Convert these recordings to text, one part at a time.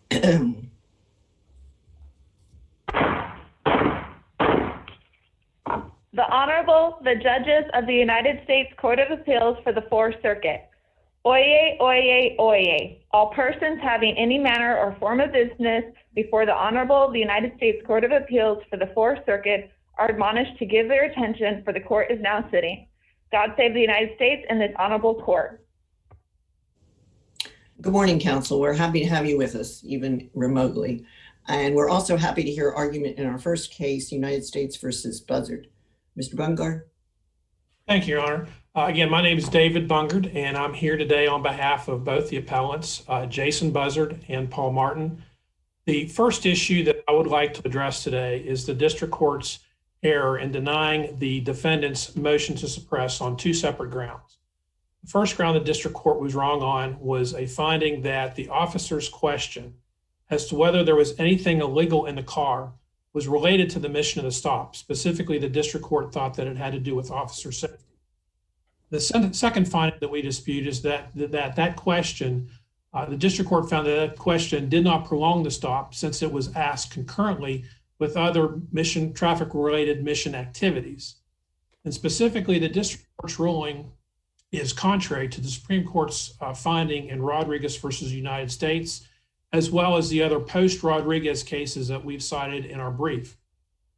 The Honorable, the Judges of the United States Court of Appeals for the Fourth Circuit. Oyez, oyez, oyez. All persons having any manner or form of business before the Honorable, the United States Court of Appeals for the Fourth Circuit are admonished to give their attention, for the court is now sitting. God save the United States and this honorable court. Good morning, counsel. We're happy to have you with us, even remotely. And we're also happy to hear argument in our first case, United States versus Buzzard. Mr. Bungard. Thank you, Your Honor. Again, my name is David Bungard, and I'm here today on behalf of both the appellants, Jason Buzzard and Paul Martin. The first issue that I would like to address today is the district court's error in denying the defendant's motion to suppress on two separate grounds. The first ground the district court was wrong on was a finding that the officer's question as to whether there was anything illegal in the car was related to the mission of the stop. Specifically, the district court thought that it had to do with officer safety. The second finding that we dispute is that question, the district court found that question did not prolong the stop since it was asked concurrently with other traffic-related mission activities. And specifically, the district court's ruling is contrary to the Supreme Court's finding in Rodriguez versus United States, as well as the other post-Rodriguez cases that we've cited in our brief.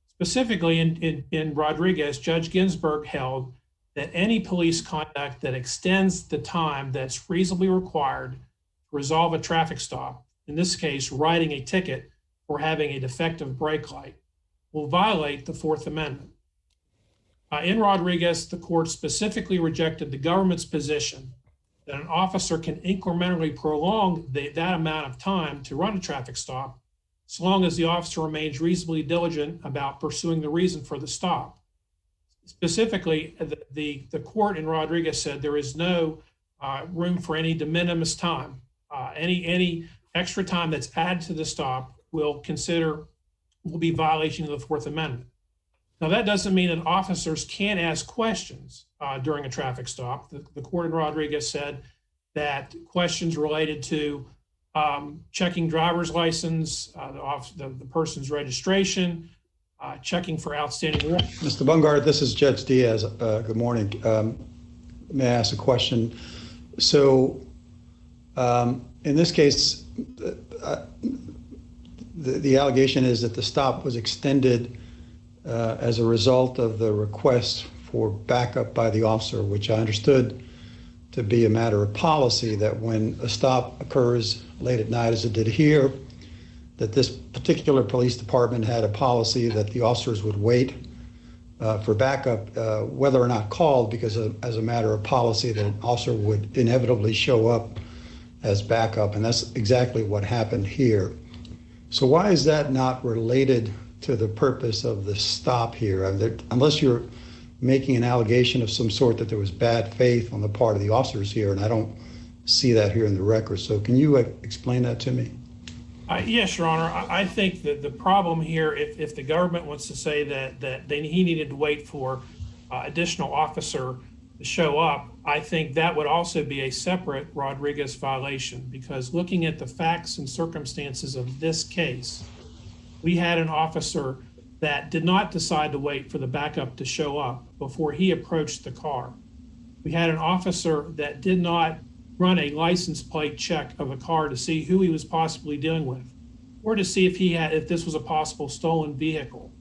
Specifically, in Rodriguez, Judge Ginsburg held that any police conduct that extends the time that's reasonably required to resolve a traffic stop, in this case, writing a ticket for having a defective brake light, will violate the Fourth Amendment. In Rodriguez, the court specifically rejected the government's position that an officer can incrementally prolong that amount of time to run a traffic stop, so long as the officer remains reasonably diligent about pursuing the reason for the stop. Specifically, the court in Rodriguez said there is no room for any de minimis time. Any extra time that's added to the stop will be violation of the Fourth Amendment. Now, that doesn't mean that officers can't ask questions during a traffic stop. The court in Rodriguez said that questions related to checking driver's license, the person's registration, checking for outstanding warrants. Mr. Bungard, this is Judge Diaz. Good morning. May I ask a question? So, in this case, the allegation is that the stop was extended as a result of the request for backup by the officer, which I understood to be a matter of policy, that when a stop occurs late at night, as it did here, that this particular police department had a policy that the officers would wait for backup, whether or not called, because as a matter of policy, that an officer would inevitably show up as backup, and that's exactly what happened here. So why is that not related to the purpose of the stop here? Unless you're making an allegation of some sort that there was bad faith on the part of the officers here, and I don't see that here in the record. So can you explain that to me? Yes, Your Honor. I think that the problem here, if the government wants to say that he needed to wait for additional officer to show up, I think that would also be a separate Rodriguez violation, because looking at the facts and circumstances of this case, we had an officer that did not decide to wait for the backup to show up before he approached the car. We had an officer that did not run a license plate check of a car to see who he was possibly dealing with, or to see if this was a possible stolen vehicle.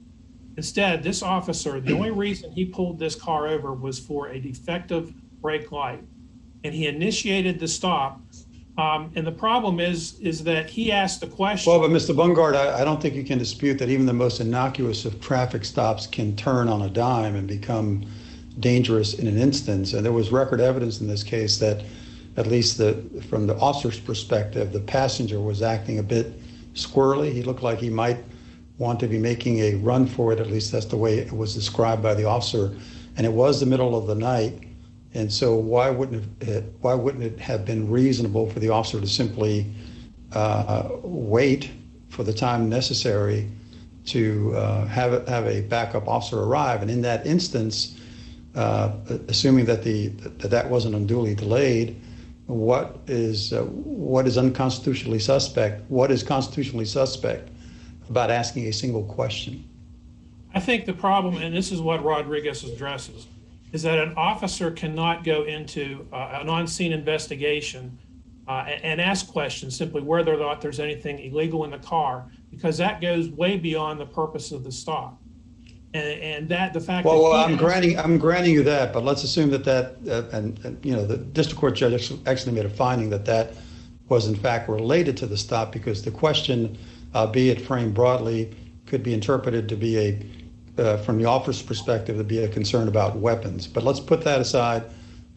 Instead, this officer, the only reason he pulled this car over was for a defective brake light, and he initiated the stop. And the problem is that he asked the question. Well, but Mr. Bungard, I don't think you can dispute that even the most innocuous of traffic stops can turn on a dime and become dangerous in an instance. And there was record evidence in this case that, at least from the officer's perspective, the passenger was acting a bit squirrely. He looked like he might want to be making a run for it. At least that's the way it was described by the officer. And it was the middle of the night. And so why wouldn't it have been reasonable for the officer to simply wait for the time necessary to have a backup officer arrive? And in that instance, assuming that that wasn't unduly delayed, what is unconstitutionally suspect? What is constitutionally suspect about asking a single question? I think the problem, and this is what Rodriguez addresses, is that an officer cannot go into an on-scene investigation and ask questions simply whether or not there's anything illegal in the car, because that goes way beyond the purpose of the stop. And that the fact that I'm granting you that, but let's assume that and you know, the district court judge actually made a finding that was in fact related to the stop, because the question, be it framed broadly, could be interpreted to be from the officer's perspective, to be a concern about weapons. But let's put that aside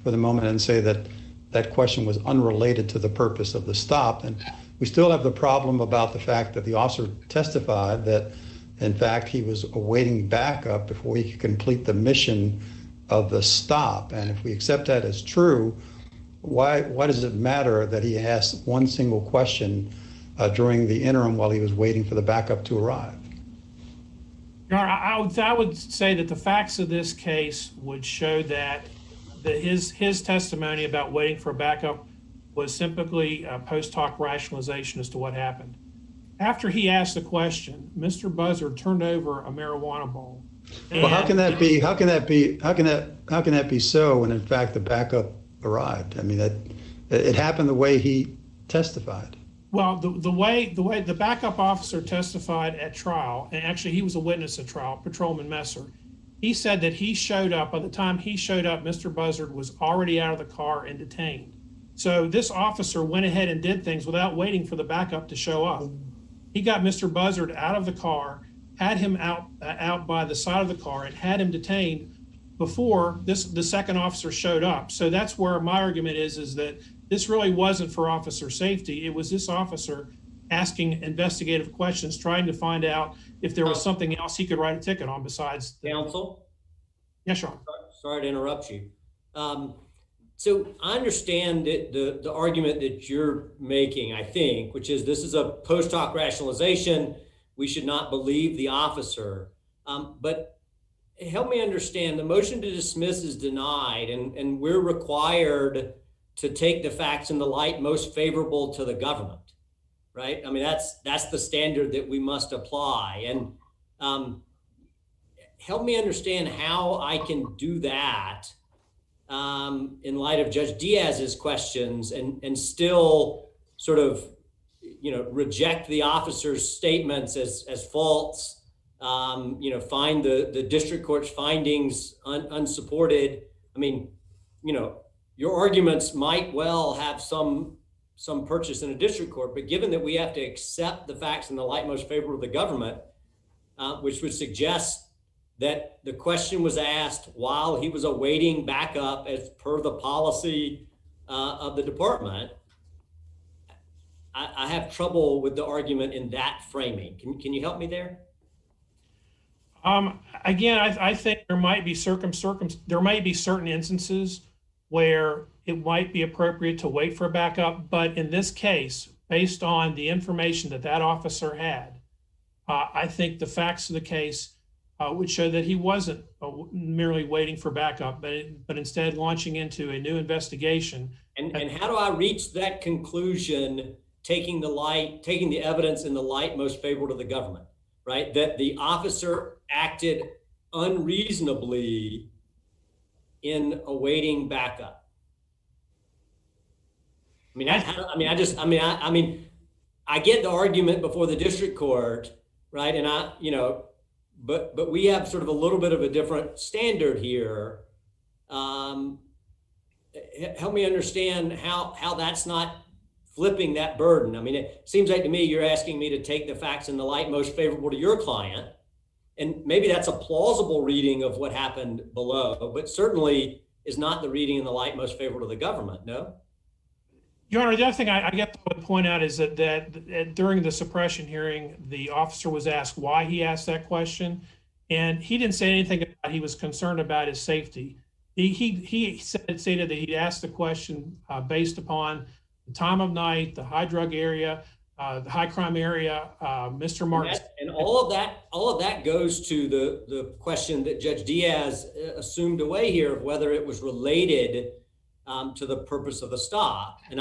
for the moment and say that that question was unrelated to the purpose of the stop. And we still have the problem about the fact that the officer testified that, in fact, he was awaiting backup before he could complete the mission of the stop. And if we accept that as true, why does it matter that he asked one single question during the interim while he was waiting for the backup to arrive? Your Honor, I would say that the facts of this case would show that his testimony about waiting for backup was simply a post hoc rationalization as to what happened. After he asked the question, Mr. Buzzard turned over a marijuana bowl. Well, how can that be? How can that be so when in fact the backup arrived? I mean, it happened the way he testified. Well, the way the backup officer testified at trial, and actually he was a witness at trial, Patrolman Messer, he said that he showed up. By the time he showed up, Mr. Buzzard was already out of the car and detained. So this officer went ahead and did things without waiting for the backup to show up. He got Mr. Buzzard out of the car, had him out by the side of the car, and had him detained before the second officer showed up. So that's where my argument is that this really wasn't for officer safety. It was this officer asking investigative questions, trying to find out if there was something else he could write a ticket on besides. Counsel? Yes, Your Honor. Sorry to interrupt you. So I understand that the argument that you're making, I think, which is this is a post hoc rationalization. We should not believe the officer. But help me understand, the motion to dismiss is denied, and we're required to take the facts in the light most favorable to the government, right? I mean, that's the standard that we must apply. And help me understand how I can do that in light of Judge Diaz's questions and still sort of, reject the officer's statements as false, find the district court's findings unsupported. I mean, your arguments might well have some purchase in a district court, but given that we have to accept the facts in the light most favorable to the government, which would suggest that the question was asked while he was awaiting backup as per the policy of the department, I have trouble with the argument in that framing. Can you help me there? Again, I think there might be certain instances where it might be appropriate to wait for backup, but in this case, based on the information that officer had, I think the facts of the case would show that he wasn't merely waiting for backup, but instead launching into a new investigation. And how do I reach that conclusion, taking the evidence in the light most favorable to the government, right? That the officer acted unreasonably in awaiting backup. I get the argument before the district court, right? And but we have sort of a little bit of a different standard here. Help me understand how that's not flipping that burden. I mean, it seems like to me you're asking me to take the facts in the light most favorable to your client, and maybe that's a plausible reading of what happened below, but certainly is not the reading in the light most favorable to the government, no? Your Honor, the other thing I guess I would point out is that during the suppression hearing, the officer was asked why he asked that question, and he didn't say anything about he was concerned about his safety. He stated that he'd asked the question based upon the time of night, the high drug area, the high crime area, Mr. Martin. And all of that goes to the question that Judge Diaz assumed away here of whether it was related to the purpose of the stop. And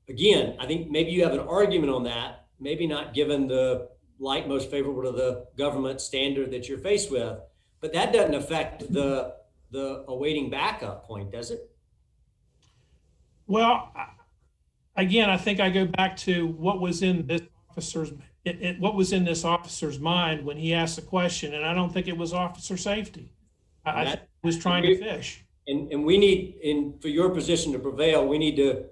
again, I think maybe you have an argument on that, maybe not given the light most favorable to the government standard that you're faced with, but that doesn't affect the awaiting backup point, does it? Well, again, I think I go back to what was in this officer's mind when he asked the question, and I don't think it was officer safety. I think he was trying to fish. And we need, for your position to prevail, we need to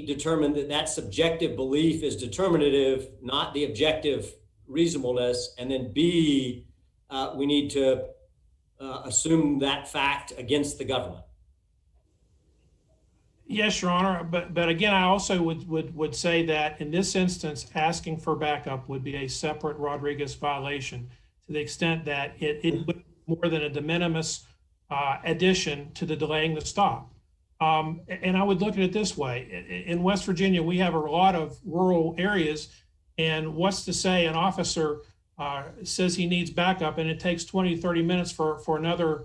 determine that subjective belief is determinative, not the objective reasonableness, and then B, we need to assume that fact against the government. Yes, Your Honor, but again, I also would say that in this instance, asking for backup would be a separate Rodriguez violation to the extent that it would be more than a de minimis addition to the delaying the stop. And I would look at it this way. In West Virginia, we have a lot of rural areas, and what's to say an officer says he needs backup and it takes 20, 30 minutes for another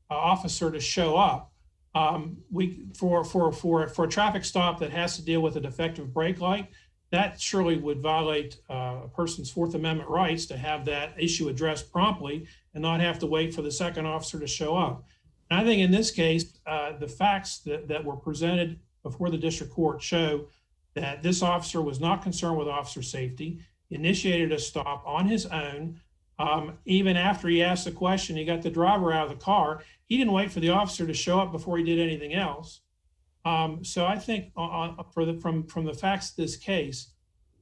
officer to show up. For a traffic stop that has to deal with a defective brake light, that surely would violate a person's Fourth Amendment rights to have that issue addressed promptly and not have to wait for the second officer to show up. And I think in this case, the facts that were presented before the district court show that this officer was not concerned with officer safety, initiated a stop on his own. Even after he asked the question, he got the driver out of the car. He didn't wait for the officer to show up before he did anything else. So I think from the facts of this case,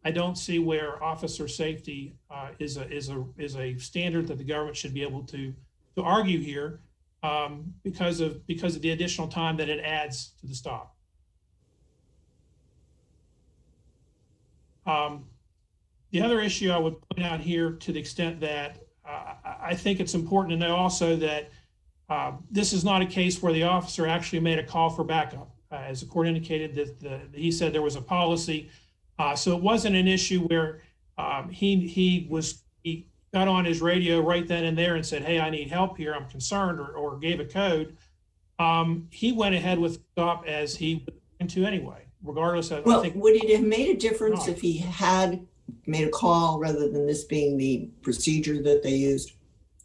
I don't see where officer safety is a standard that the government should be able to argue here because of the additional time that it adds to the stop. The other issue I would point out here, to the extent that I think it's important to know also that this is not a case where the officer actually made a call for backup. As the court indicated, that he said there was a policy. So it wasn't an issue where he got on his radio right then and there and said, "Hey, I need help here, I'm concerned," or gave a code. He went ahead with the stop as he went to anyway, regardless of. Well, would it have made a difference if he had made a call rather than this being the procedure that they used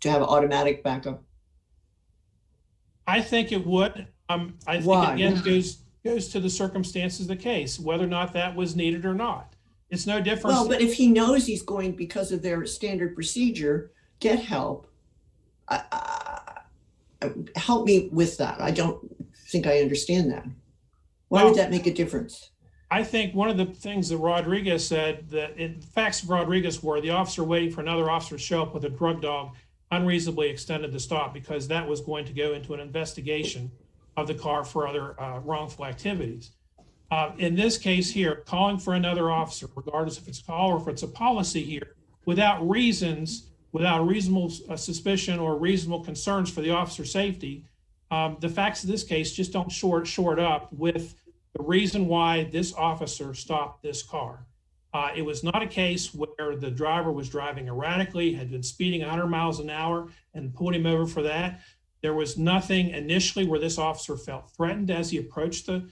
to have automatic backup? I think it would. I think Why? Again goes to the circumstances of the case, whether or not that was needed or not. It's no different. Well, but if he knows he's going because of their standard procedure, get help. Help me with that. I don't think I understand that. Why would that make a difference? I think one of the things that Rodriguez said, that in facts of Rodriguez were the officer waiting for another officer to show up with a drug dog unreasonably extended the stop because that was going to go into an investigation of the car for other wrongful activities. In this case here, calling for another officer, regardless if it's a call or if it's a policy here, without reasons, without reasonable suspicion or reasonable concerns for the officer's safety, the facts of this case just don't short up with the reason why this officer stopped this car. It was not a case where the driver was driving erratically, had been speeding 100 miles an hour and pulled him over for that. There was nothing initially where this officer felt threatened as he approached the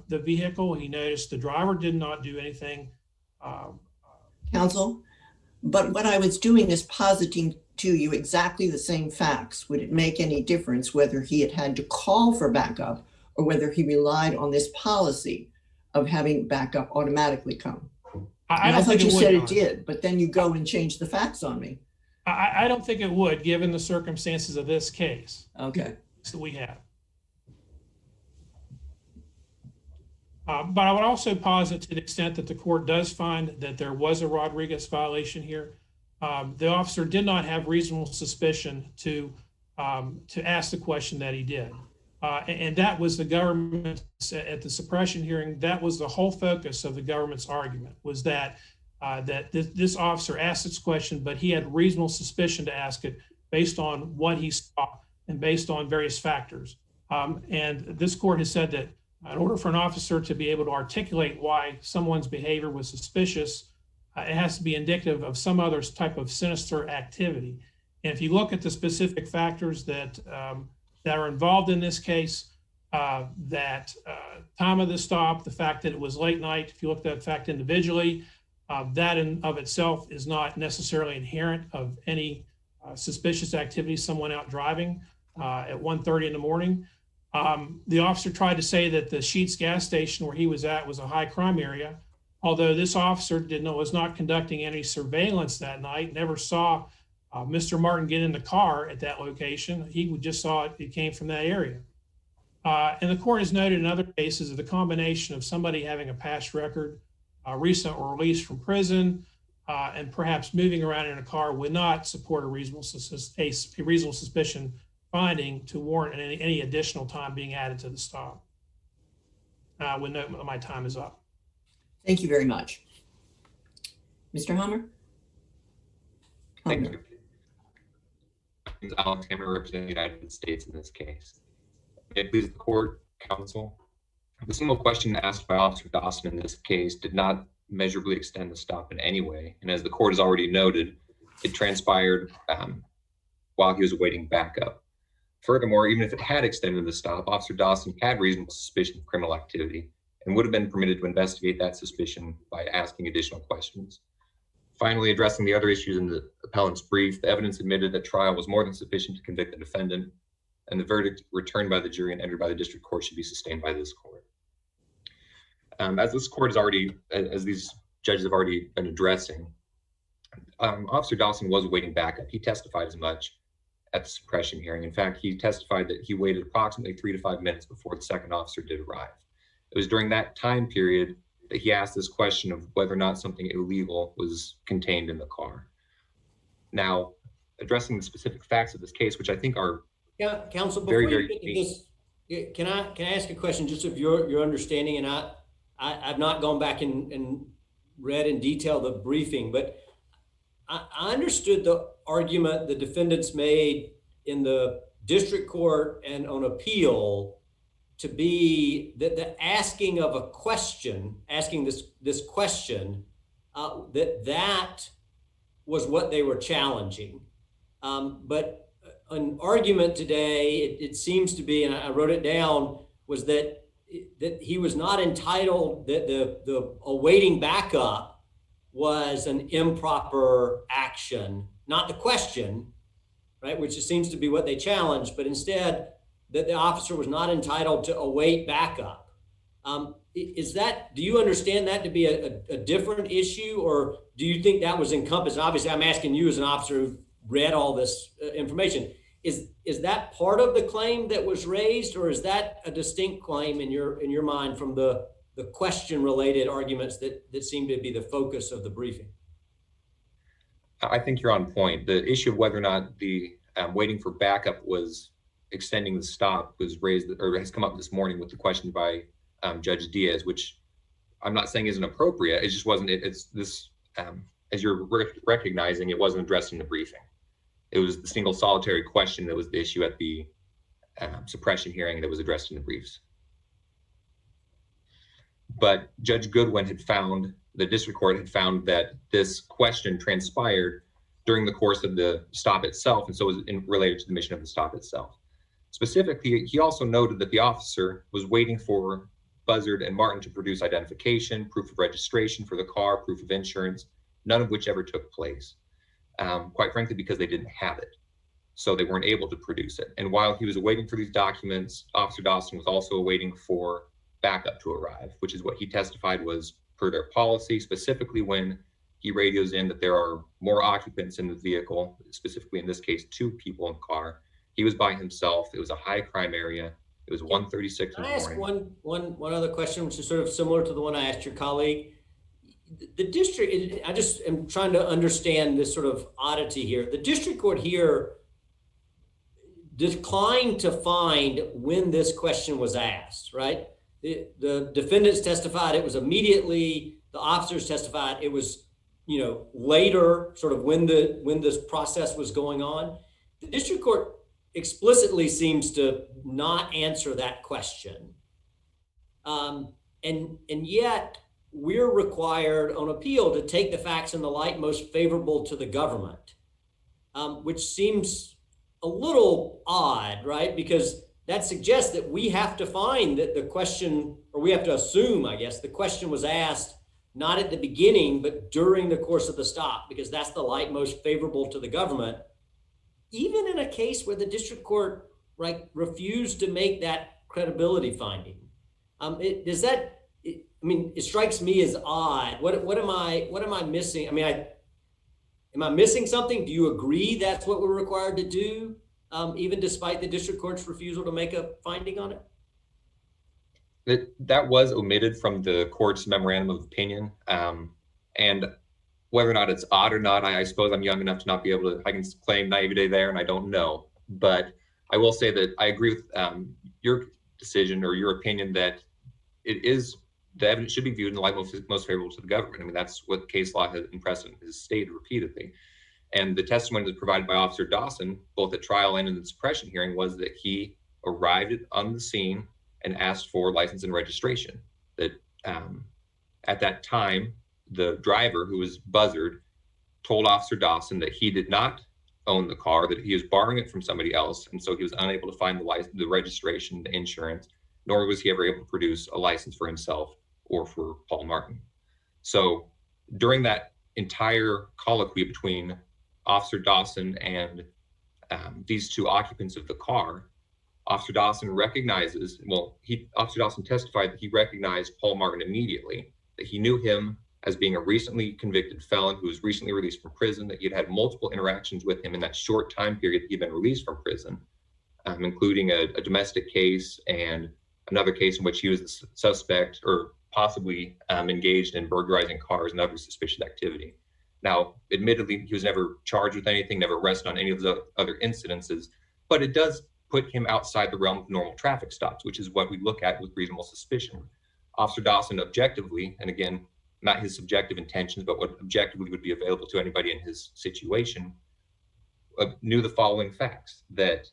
vehicle. He noticed the driver did not do anything. Counsel, but what I was doing is positing to you exactly the same facts. Would it make any difference whether he had to call for backup or whether he relied on this policy of having backup automatically come? I thought you said it did, but then you go and change the facts on me. I don't think it would, given the circumstances of this case. Okay. That we have. But I would also posit, to the extent that the court does find that there was a Rodriguez violation here, the officer did not have reasonable suspicion to ask the question that he did. And that was the government, at the suppression hearing, that was the whole focus of the government's argument, was that this officer asked this question, but he had reasonable suspicion to ask it based on what he saw and based on various factors. And this court has said that in order for an officer to be able to articulate why someone's behavior was suspicious, it has to be indicative of some other type of sinister activity. And if you look at the specific factors that that are involved in this case, that time of the stop, the fact that it was late night, if you look at that fact individually, that in of itself is not necessarily inherent of any suspicious activity, someone out driving at 1:30 in the morning. The officer tried to say that the Sheetz gas station where he was at was a high crime area, although this officer was not conducting any surveillance that night, never saw Mr. Martin get in the car at that location. He just saw it came from that area. And the court has noted in other cases that the combination of somebody having a past record, recent or released from prison, and perhaps moving around in a car would not support a reasonable suspicion finding to warrant any additional time being added to the stop. When my time is up. Thank you very much. Mr. Hammer? Thank you. I'm Alex Hammer, representing the United States in this case. May it please the court, counsel. The single question asked by Officer Dawson in this case did not measurably extend the stop in any way. And as the court has already noted, it transpired while he was awaiting backup. Furthermore, even if it had extended the stop, Officer Dawson had reasonable suspicion of criminal activity and would have been permitted to investigate that suspicion by asking additional questions. Finally, addressing the other issues in the appellant's brief, the evidence admitted at trial was more than sufficient to convict the defendant, and the verdict returned by the jury and entered by the district court should be sustained by this court. As this court has already, as these judges have already been addressing, Officer Dawson was awaiting backup. He testified as much at the suppression hearing. In fact, he testified that he waited approximately 3 to 5 minutes before the second officer did arrive. It was during that time period that he asked this question of whether or not something illegal was contained in the car. Now, addressing the specific facts of this case, which I think are counsel, before you get to this, can I ask a question just of your understanding? And I've not gone back and read in detail the briefing, but I understood the argument the defendants made in the district court and on appeal to be that the asking of a question, asking this question, that was what they were challenging. But an argument today, it seems to be, and I wrote it down, was that he was not entitled, that the awaiting backup was an improper action, not the question, right, which it seems to be what they challenged, but instead that the officer was not entitled to await backup. Is that, do you understand that to be a different issue, or do you think that was encompassed? Obviously, I'm asking you as an officer who read all this information. Is that part of the claim that was raised, or is that a distinct claim in your mind from the question-related arguments that seem to be the focus of the briefing? I think you're on point. The issue of whether or not the waiting for backup was extending the stop was raised, or has come up this morning with the question by Judge Diaz, which I'm not saying isn't appropriate. It just wasn't. It's this, as you're recognizing, it wasn't addressed in the briefing. It was the single solitary question that was the issue at the suppression hearing that was addressed in the briefs. But Judge Goodwin had found, the district court had found that this question transpired during the course of the stop itself, and so it was related to the mission of the stop itself. Specifically, he also noted that the officer was waiting for Buzzard and Martin to produce identification, proof of registration for the car, proof of insurance, none of which ever took place, quite frankly, because they didn't have it. So they weren't able to produce it. And while he was waiting for these documents, Officer Dawson was also waiting for backup to arrive, which is what he testified was per their policy, specifically when he radios in that there are more occupants in the vehicle, specifically in this case, 2 people in the car. He was by himself. It was a high crime area. It was 1:36 in the morning. Can I ask one other question, which is sort of similar to the one I asked your colleague? The district, I just am trying to understand this sort of oddity here. The district court here declined to find when this question was asked, right? The defendants testified it was immediately, the officers testified it was, later, sort of when this process was going on. The district court explicitly seems to not answer that question. And yet we're required on appeal to take the facts in the light most favorable to the government, which seems a little odd, right? Because that suggests that we have to find that the question, or we have to assume, I guess, the question was asked not at the beginning, but during the course of the stop, because that's the light most favorable to the government. Even in a case where the district court, right, refused to make that credibility finding, it strikes me as odd. What am I missing? I mean, am I missing something? Do you agree that's what we're required to do, even despite the district court's refusal to make a finding on it? That was omitted from the court's memorandum of opinion. And whether or not it's odd or not, I suppose I'm young enough to not be able to, I can claim naivete there, and I don't know. But I will say that I agree with your decision or your opinion that the evidence should be viewed in the light most favorable to the government. I mean, that's what case law and precedent has stated repeatedly. And the testimony that was provided by Officer Dawson, both at trial and in the suppression hearing, was that he arrived on the scene and asked for license and registration. That at that time, the driver, who was Buzzard, told Officer Dawson that he did not own the car, that he was borrowing it from somebody else, and so he was unable to find the registration, the insurance, nor was he ever able to produce a license for himself or for Paul Martin. So during that entire colloquy between Officer Dawson and these two occupants of the car, Officer Dawson Officer Dawson testified that he recognized Paul Martin immediately, that he knew him as being a recently convicted felon who was recently released from prison, that he'd had multiple interactions with him in that short time period that he'd been released from prison, including a domestic case and another case in which he was the suspect or possibly engaged in burglarizing cars and other suspicious activity. Now, admittedly, he was never charged with anything, never arrested on any of the other incidences, but it does put him outside the realm of normal traffic stops, which is what we look at with reasonable suspicion. Officer Dawson objectively, and again, not his subjective intentions, but what objectively would be available to anybody in his situation, knew the following facts: that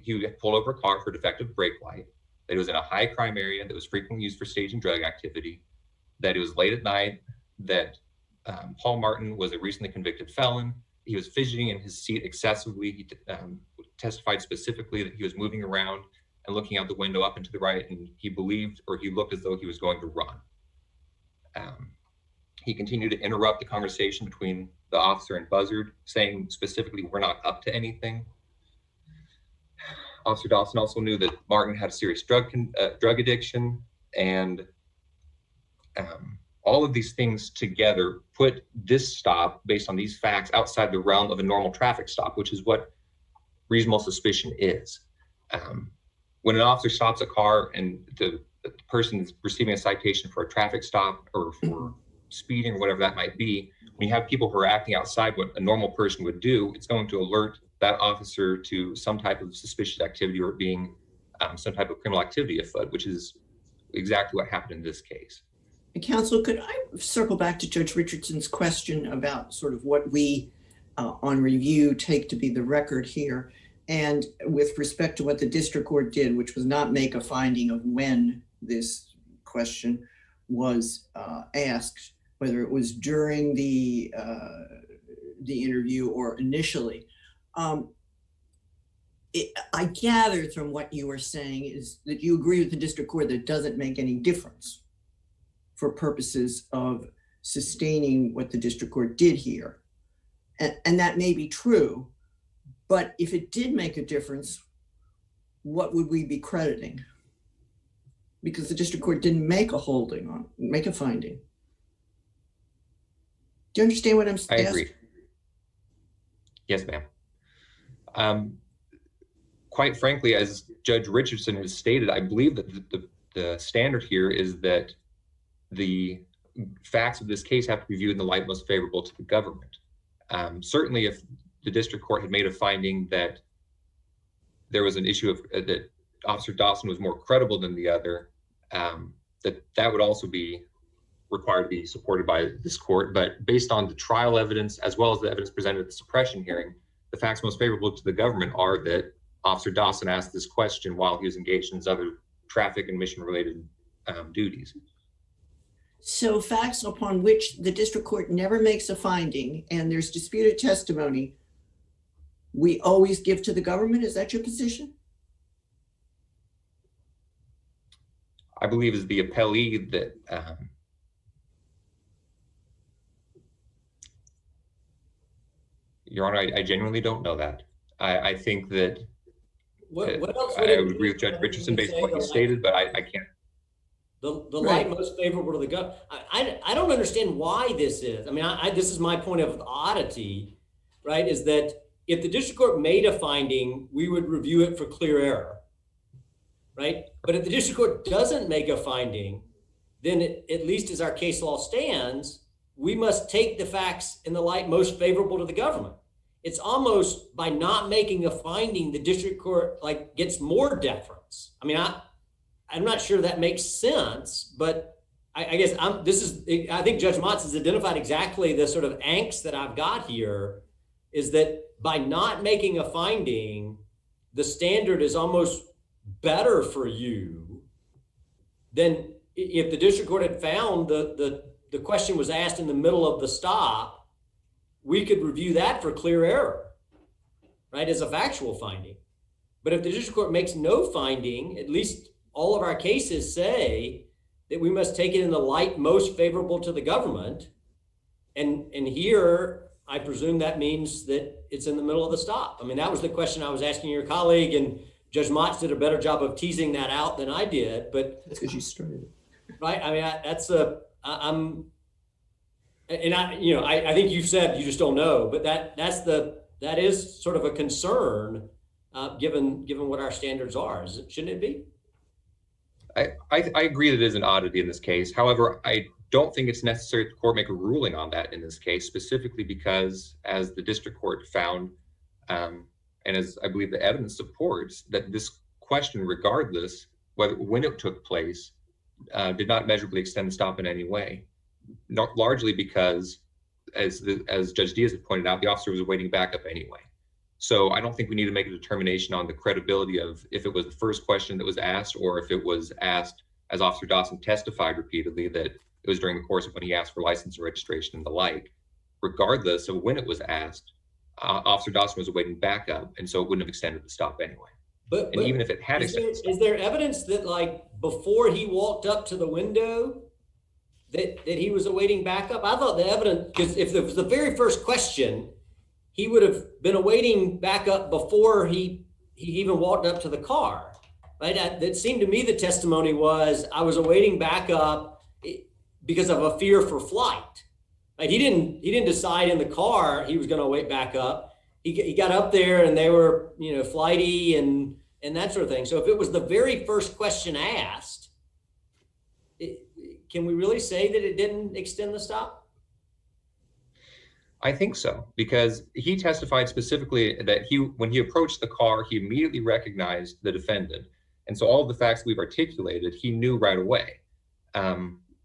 he had pulled over a car for defective brake light, that it was in a high crime area that was frequently used for staging drug activity, that it was late at night, that Paul Martin was a recently convicted felon. He was fidgeting in his seat excessively. He testified specifically that he was moving around and looking out the window up and to the right, and he believed, or he looked as though he was going to run. He continued to interrupt the conversation between the officer and Buzzard, saying specifically, "We're not up to anything." Officer Dawson also knew that Martin had a serious drug addiction, and all of these things together put this stop, based on these facts, outside the realm of a normal traffic stop, which is what reasonable suspicion is. When an officer stops a car and the person is receiving a citation for a traffic stop or for speeding or whatever that might be, when you have people who are acting outside what a normal person would do, it's going to alert that officer to some type of suspicious activity or being some type of criminal activity afoot, which is exactly what happened in this case. Counsel, could I circle back to Judge Richardson's question about sort of what we on review take to be the record here, and with respect to what the district court did, which was not make a finding of when this question was asked, whether it was during the interview or initially. I gathered from what you were saying is that you agree with the district court that it doesn't make any difference for purposes of sustaining what the district court did here. And that may be true, but if it did make a difference, what would we be crediting? Because the district court didn't make a finding. Do you understand what I'm saying? I agree. Yes, ma'am. Quite frankly, as Judge Richardson has stated, I believe that the standard here is that the facts of this case have to be viewed in the light most favorable to the government. Certainly, if the district court had made a finding that there was an issue of that Officer Dawson was more credible than the other, that would also be required to be supported by this court. But based on the trial evidence, as well as the evidence presented at the suppression hearing, the facts most favorable to the government are that Officer Dawson asked this question while he was engaged in his other traffic and mission-related duties. So facts upon which the district court never makes a finding and there's disputed testimony, we always give to the government? Is that your position? I believe as the appellee that Your Honor, I genuinely don't know that. I think that What else I would agree with Judge Richardson based on what he stated, but I can't. The light most favorable to the government. I don't understand why this is. I mean, this is my point of oddity, right? Is that if the district court made a finding, we would review it for clear error, right? But if the district court doesn't make a finding, then at least as our case law stands, we must take the facts in the light most favorable to the government. It's almost by not making a finding, the district court like gets more deference. I mean, I'm not sure that makes sense, but I guess I think Judge Motz has identified exactly the sort of angst that I've got here, is that by not making a finding, the standard is almost better for you than if the district court had found the question was asked in the middle of the stop. We could review that for clear error, right, as a factual finding. But if the district court makes no finding, at least all of our cases say that we must take it in the light most favorable to the government. And here, I presume that means that it's in the middle of the stop. I mean, that was the question I was asking your colleague, and Judge Motz did a better job of teasing that out than I did. But That's because you started it. Right. I mean, I think you've said you just don't know, but that is sort of a concern, given what our standards are. Shouldn't it be? I agree that it is an oddity in this case. However, I don't think it's necessary that the court make a ruling on that in this case, specifically because, as the district court found, and as I believe the evidence supports, that this question, regardless when it took place, did not measurably extend the stop in any way. Not largely because, as Judge Diaz had pointed out, the officer was awaiting backup anyway. So I don't think we need to make a determination on the credibility of if it was the first question that was asked, or if it was asked, as Officer Dawson testified repeatedly, that it was during the course of when he asked for license and registration and the like. Regardless of when it was asked, Officer Dawson was awaiting backup, and so it wouldn't have extended the stop anyway. But even if it had extended, is there evidence that, like, before he walked up to the window, that he was awaiting backup? I thought the evidence, because if it was the very first question, he would have been awaiting backup before he even walked up to the car, right? That seemed to me the testimony was, I was awaiting backup because of a fear for flight. Right? He didn't decide in the car he was going to await backup. He got up there and they were, flighty and that sort of thing. So if it was the very first question asked, can we really say that it didn't extend the stop? I think so, because he testified specifically that when he approached the car, he immediately recognized the defendant. And so all of the facts we've articulated, he knew right away.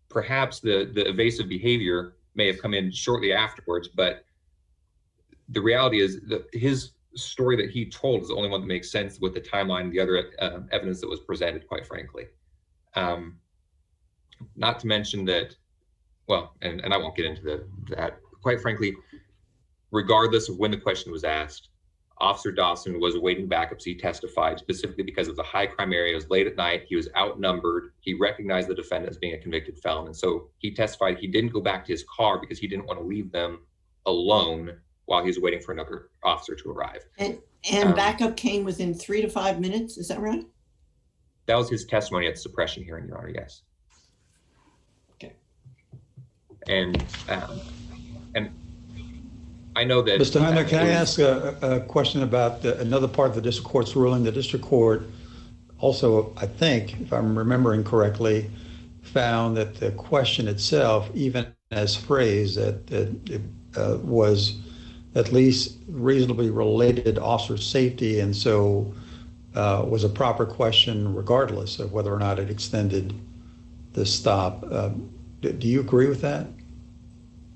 Perhaps the evasive behavior may have come in shortly afterwards, but the reality is that his story that he told is the only one that makes sense with the timeline and the other evidence that was presented, quite frankly. Not to mention that, well, and I won't get into that. Quite frankly, regardless of when the question was asked, Officer Dawson was awaiting backups. He testified specifically because of the high crime area. It was late at night. He was outnumbered. He recognized the defendant as being a convicted felon. And so he testified he didn't go back to his car because he didn't want to leave them alone while he was waiting for another officer to arrive. And backup came within 3 to 5 minutes. Is that right? That was his testimony at the suppression hearing, Your Honor, yes. Okay. And I know that— Mr. Hunter, can I ask a question about another part of the district court's ruling? The district court also, I think, if I'm remembering correctly, found that the question itself, even as phrased, that it was at least reasonably related to officer safety, and so was a proper question regardless of whether or not it extended the stop. Do you agree with that?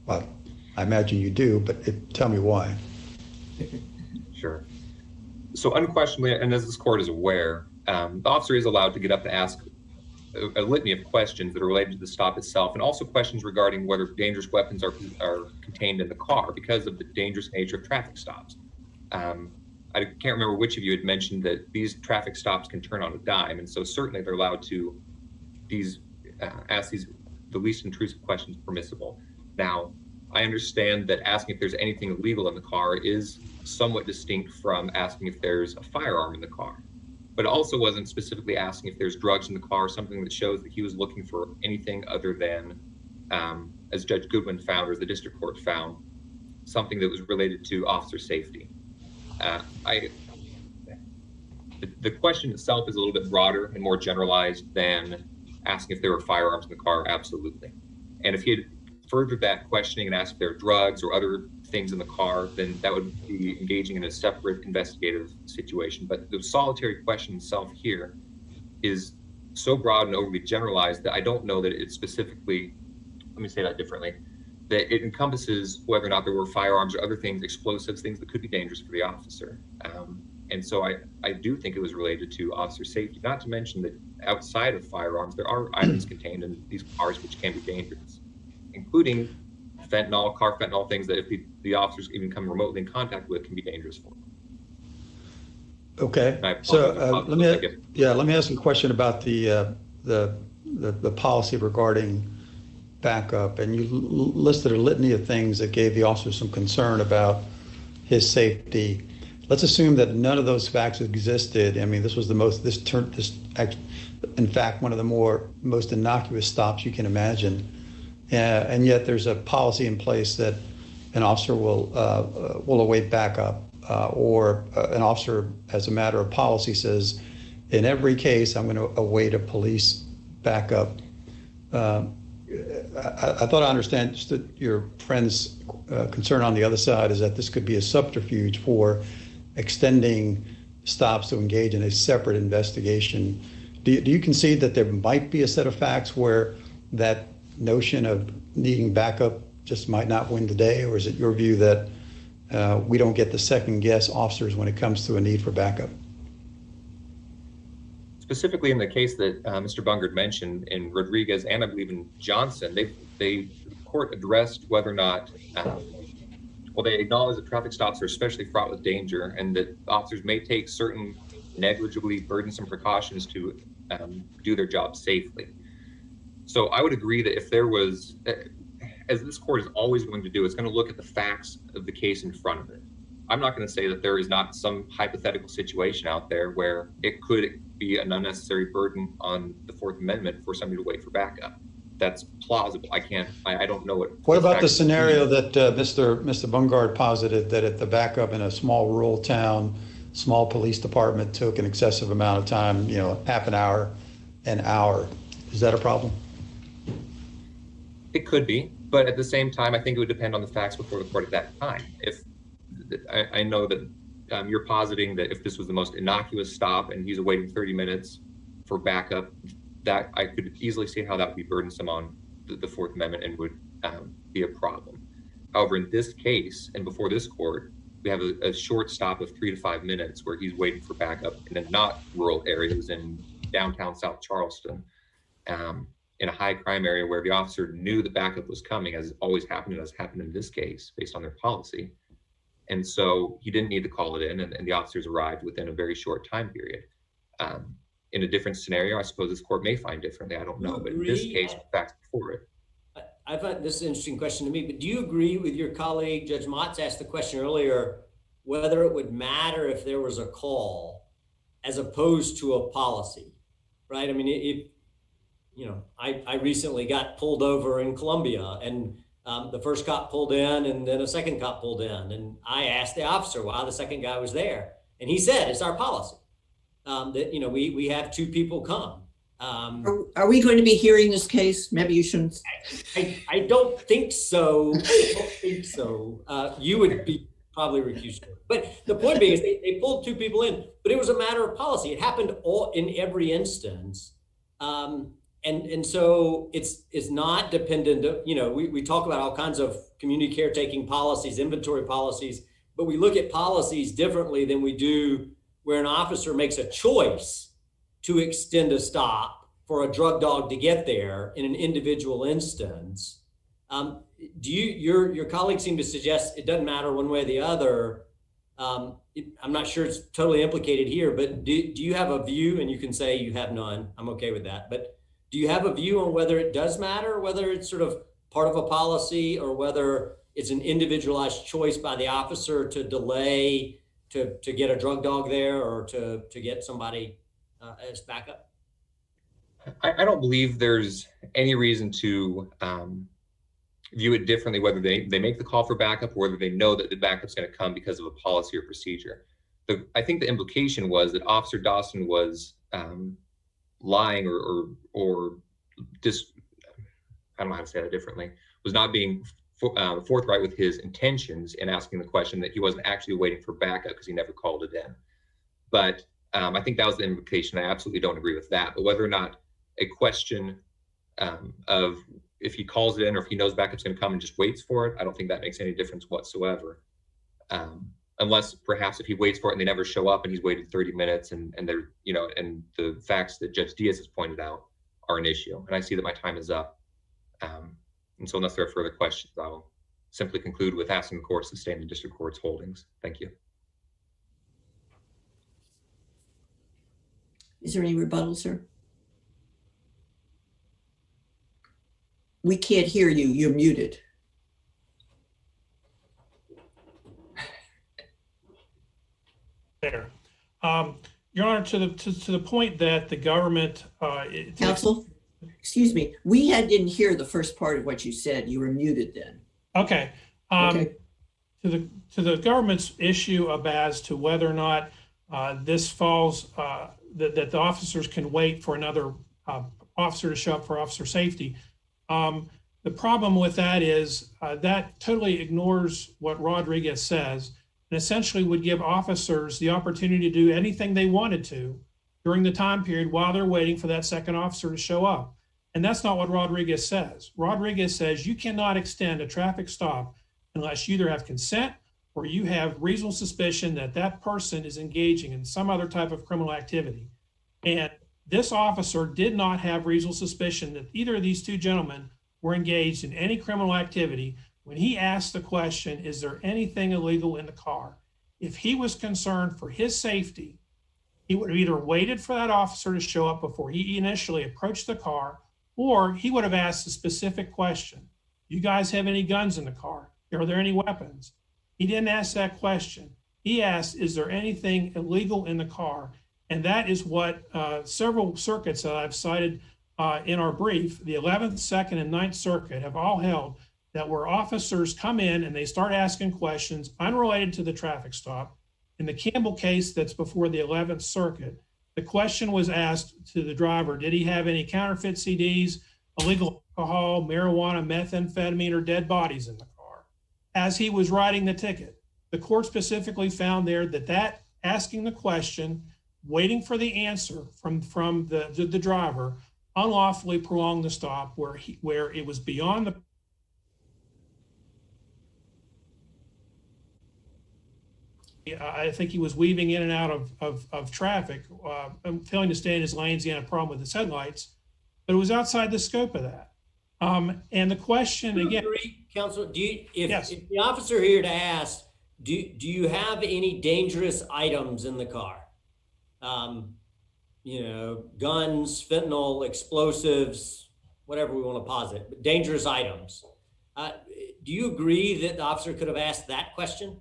Well, I imagine you do, but tell me why. Sure. So unquestionably, and as this court is aware, the officer is allowed to get up and ask a litany of questions that are related to the stop itself, and also questions regarding whether dangerous weapons are contained in the car because of the dangerous nature of traffic stops. I can't remember which of you had mentioned that these traffic stops can turn on a dime, and so certainly they're allowed to ask the least intrusive questions permissible. Now, I understand that asking if there's anything illegal in the car is somewhat distinct from asking if there's a firearm in the car, but it also wasn't specifically asking if there's drugs in the car, something that shows that he was looking for anything other than, as Judge Goodwin found, or as the district court found, something that was related to officer safety. The question itself is a little bit broader and more generalized than asking if there were firearms in the car, absolutely. And if he had furthered that questioning and asked if there are drugs or other things in the car, then that would be engaging in a separate investigative situation. But the solitary question itself here is so broad and overly generalized that I don't know that it specifically, let me say that differently, that it encompasses whether or not there were firearms or other things, explosives, things that could be dangerous for the officer. And so I do think it was related to officer safety, not to mention that outside of firearms, there are items contained in these cars which can be dangerous, including fentanyl, car fentanyl, things that if the officers even come remotely in contact with can be dangerous for them. Okay, so let me ask you a question about the policy regarding backup. And you listed a litany of things that gave the officer some concern about his safety. Let's assume that none of those facts existed. I mean, this was in fact one of the most innocuous stops you can imagine. And yet there's a policy in place that an officer will await backup, or an officer, as a matter of policy, says, in every case, I'm going to await a police backup. I thought I understood your friend's concern on the other side is that this could be a subterfuge for extending stops to engage in a separate investigation. Do you concede that there might be a set of facts where that notion of needing backup just might not win the day, or is it your view that we don't get to second guess officers when it comes to a need for backup? Specifically in the case that Mr. Bungard mentioned in Rodriguez and I believe in Johnson, the court addressed whether or not, they acknowledge that traffic stops are especially fraught with danger and that officers may take certain negligibly burdensome precautions to do their job safely. So I would agree that if there was, as this court is always going to do, it's going to look at the facts of the case in front of it. I'm not going to say that there is not some hypothetical situation out there where it could be an unnecessary burden on the Fourth Amendment for somebody to wait for backup. That's plausible. I don't know what. What about the scenario that Mr. Bungard posited, that if the backup in a small rural town, small police department took an excessive amount of time, half an hour, an hour, is that a problem? It could be, but at the same time, I think it would depend on the facts before the court at that time. If I know that you're positing that if this was the most innocuous stop and he's awaiting 30 minutes for backup, that I could easily see how that would be burdensome on the Fourth Amendment and would be a problem. However, in this case and before this court, we have a short stop of 3 to 5 minutes where he's waiting for backup in not rural areas in downtown South Charleston, in a high crime area where the officer knew the backup was coming, as always happened and has happened in this case based on their policy. And so he didn't need to call it in, and the officers arrived within a very short time period. In a different scenario, I suppose this court may find differently. I don't know, but in this case, facts before it. I thought this is an interesting question to me, but do you agree with your colleague, Judge Motz asked the question earlier, whether it would matter if there was a call as opposed to a policy, right? I mean, I recently got pulled over in Columbia, and the first cop pulled in and then a second cop pulled in, and I asked the officer why the second guy was there, and he said it's our policy that we have 2 people come. Are we going to be hearing this case? Maybe you shouldn't. I don't think so. You would be probably recused. But the point being is they pulled 2 people in, but it was a matter of policy. It happened all in every instance. And so it's not dependent, we talk about all kinds of community caretaking policies, inventory policies, but we look at policies differently than we do where an officer makes a choice to extend a stop for a drug dog to get there in an individual instance. Your colleagues seem to suggest it doesn't matter one way or the other. I'm not sure it's totally implicated here, but do you have a view? And you can say you have none. I'm okay with that. But do you have a view on whether it does matter, whether it's sort of part of a policy or whether it's an individualized choice by the officer to delay to get a drug dog there or to get somebody as backup? I don't believe there's any reason to view it differently, whether they make the call for backup or whether they know that the backup's going to come because of a policy or procedure. I think the implication was that Officer Dawson was lying or just, I don't know how to say that differently, was not being forthright with his intentions in asking the question, that he wasn't actually waiting for backup because he never called it in. But I think that was the implication. I absolutely don't agree with that. But whether or not a question of if he calls it in or if he knows backup's going to come and just waits for it, I don't think that makes any difference whatsoever. Unless perhaps if he waits for it and they never show up and he's waited 30 minutes and they're, and the facts that Judge Diaz has pointed out are an issue. And I see that my time is up. And so unless there are further questions, I will simply conclude with asking the courts to stay in the district court's holdings. Thank you. Is there any rebuttal, sir? We can't hear you. You're muted. There. Your Honor, to the point that the government... Counsel, excuse me. We didn't hear the first part of what you said. You were muted then. Okay. Okay. To the government's issue as to whether or not this falls, that the officers can wait for another officer to show up for officer safety. The problem with that is that totally ignores what Rodriguez says and essentially would give officers the opportunity to do anything they wanted to during the time period while they're waiting for that second officer to show up. And that's not what Rodriguez says. Rodriguez says you cannot extend a traffic stop unless you either have consent or you have reasonable suspicion that that person is engaging in some other type of criminal activity. And this officer did not have reasonable suspicion that either of these two gentlemen were engaged in any criminal activity when he asked the question, is there anything illegal in the car? If he was concerned for his safety, he would have either waited for that officer to show up before he initially approached the car, or he would have asked a specific question. You guys have any guns in the car? Are there any weapons? He didn't ask that question. He asked, is there anything illegal in the car? And that is what several circuits that I've cited in our brief, the 11th, 2nd, and 9th Circuit have all held that where officers come in and they start asking questions unrelated to the traffic stop. In the Campbell case that's before the 11th Circuit, the question was asked to the driver, did he have any counterfeit CDs, illegal alcohol, marijuana, methamphetamine, or dead bodies in the car? As he was writing the ticket, the court specifically found there that asking the question, waiting for the answer from the driver, unlawfully prolonged the stop where it was beyond the... I think he was weaving in and out of traffic, failing to stay in his lanes. He had a problem with his headlights, but it was outside the scope of that. And the question again... Counsel, if the officer here to ask, do you have any dangerous items in the car? Guns, fentanyl, explosives, whatever we want to posit, but dangerous items. Do you agree that the officer could have asked that question?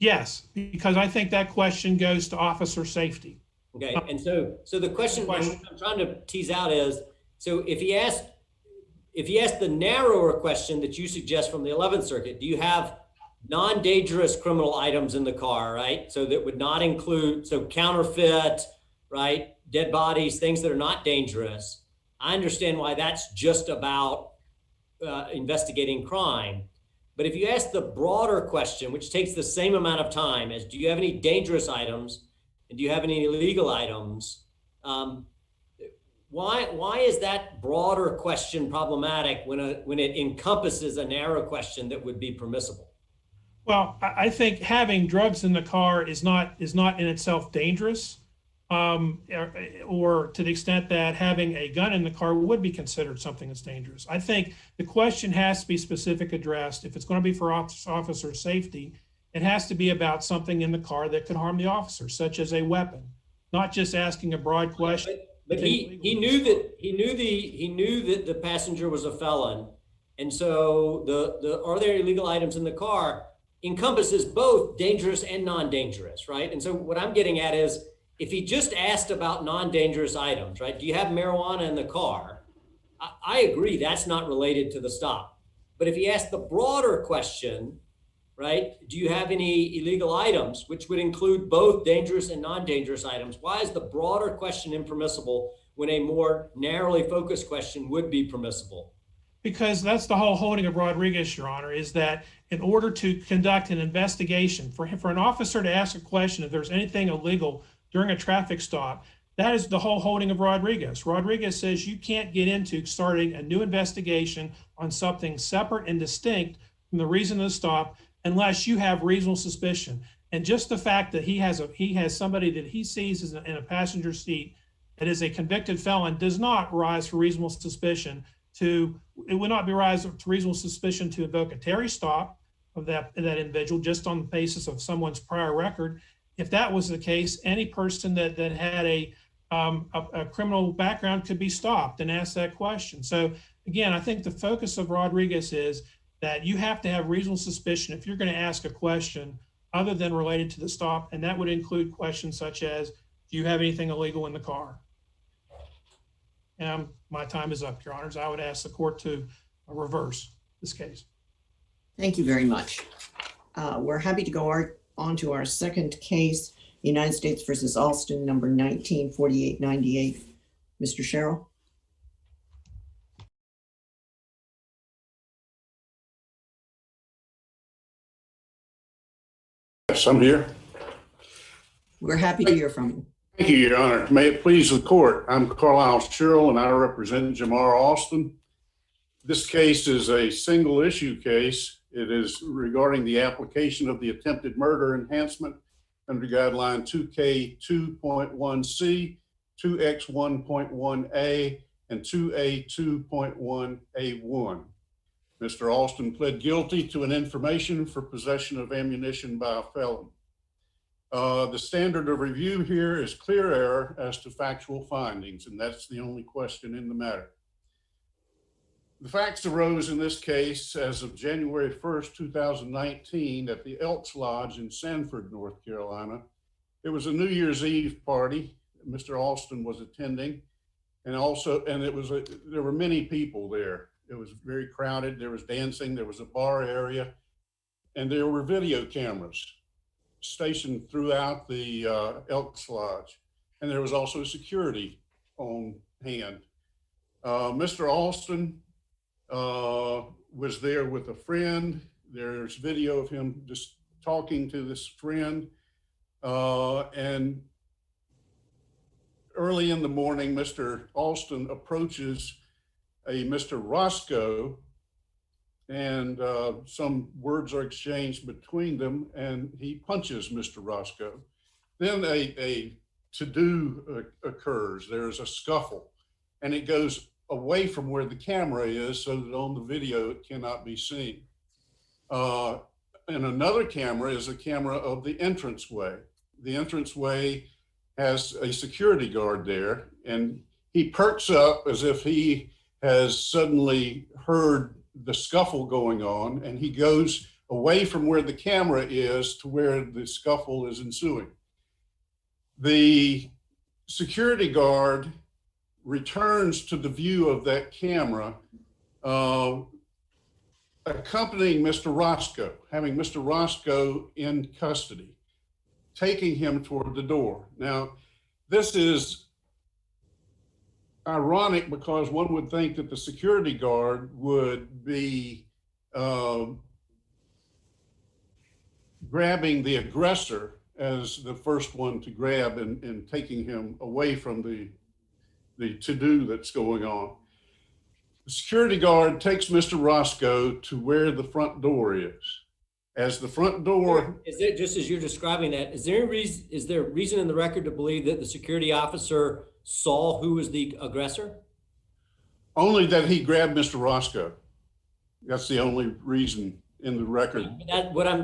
Yes, because I think that question goes to officer safety. Okay, and so the question I'm trying to tease out is, so if he asked the narrower question that you suggest from the 11th Circuit, do you have non-dangerous criminal items in the car, right? So that would not include, counterfeit, right? Dead bodies, things that are not dangerous. I understand why that's just about investigating crime. But if you ask the broader question, which takes the same amount of time as, do you have any dangerous items? And do you have any illegal items? Why is that broader question problematic when it encompasses a narrow question that would be permissible? Well, I think having drugs in the car is not in itself dangerous, or to the extent that having a gun in the car would be considered something that's dangerous. I think the question has to be specific addressed. If it's going to be for officer safety, It has to be about something in the car that could harm the officer, such as a weapon, not just asking a broad question. But he knew that the passenger was a felon, and so the are there illegal items in the car encompasses both dangerous and non-dangerous, right? And so what I'm getting at is, if he just asked about non-dangerous items, right? Do you have marijuana in the car? I agree that's not related to the stop. But if he asked the broader question, right? Do you have any illegal items, which would include both dangerous and non-dangerous items? Why is the broader question impermissible when a more narrowly focused question would be permissible? Because that's the whole holding of Rodriguez, Your Honor, is that in order to conduct an investigation, for an officer to ask a question if there's anything illegal during a traffic stop, that is the whole holding of Rodriguez. Rodriguez says you can't get into starting a new investigation on something separate and distinct from the reason of the stop unless you have reasonable suspicion. And just the fact that he has somebody that he sees in a passenger seat that is a convicted felon does not rise for reasonable suspicion it would not be rise to reasonable suspicion to invoke a Terry stop of that individual just on the basis of someone's prior record. If that was the case, any person that had a criminal background could be stopped and asked that question. So again, I think the focus of Rodriguez is that you have to have reasonable suspicion if you're going to ask a question other than related to the stop, and that would include questions such as, do you have anything illegal in the car? My time is up, Your Honors. I would ask the court to reverse this case. Thank you very much. We're happy to go on to our second case, United States versus Alston, number 194898. Mr. Sherrill. Yes, I'm here. We're happy to hear from you. Thank you, Your Honor. May it please the court. I'm Carlisle Sherrill, and I represent Jamar Alston. This case is a single issue case. It is regarding the application of the attempted murder enhancement under guideline 2K2.1C, 2X1.1A, and 2A2.1A1. Mr. Alston pled guilty to an information for possession of ammunition by a felon. The standard of review here is clear error as to factual findings, and that's the only question in the matter. The facts arose in this case as of January 1st, 2019 at the Elks Lodge in Sanford, North Carolina. It was a New Year's Eve party Mr. Alston was attending, and there were many people there. It was very crowded. There was dancing, there was a bar area, and there were video cameras stationed throughout the Elks Lodge. And there was also security on hand. Mr. Alston was there with a friend. There's video of him just talking to this friend. And early in the morning, Mr. Alston approaches a Mr. Roscoe, and some words are exchanged between them, and he punches Mr. Roscoe. Then a to-do occurs. There's a scuffle, and it goes away from where the camera is so that on the video it cannot be seen. And another camera is a camera of the entranceway. The entranceway has a security guard there, and he perks up as if he has suddenly heard the scuffle going on, and he goes away from where the camera is to where the scuffle is ensuing. The security guard returns to the view of that camera, accompanying Mr. Roscoe, having Mr. Roscoe in custody, taking him toward the door. Now, this is ironic because one would think that the security guard would be grabbing the aggressor as the first one to grab and taking him away from the to-do that's going on. The security guard takes Mr. Roscoe to where the front door is. As the front door— Is there, just as you're describing that, is there reason in the record to believe that the security officer saw who was the aggressor? Only that he grabbed Mr. Roscoe. That's the only reason in the record.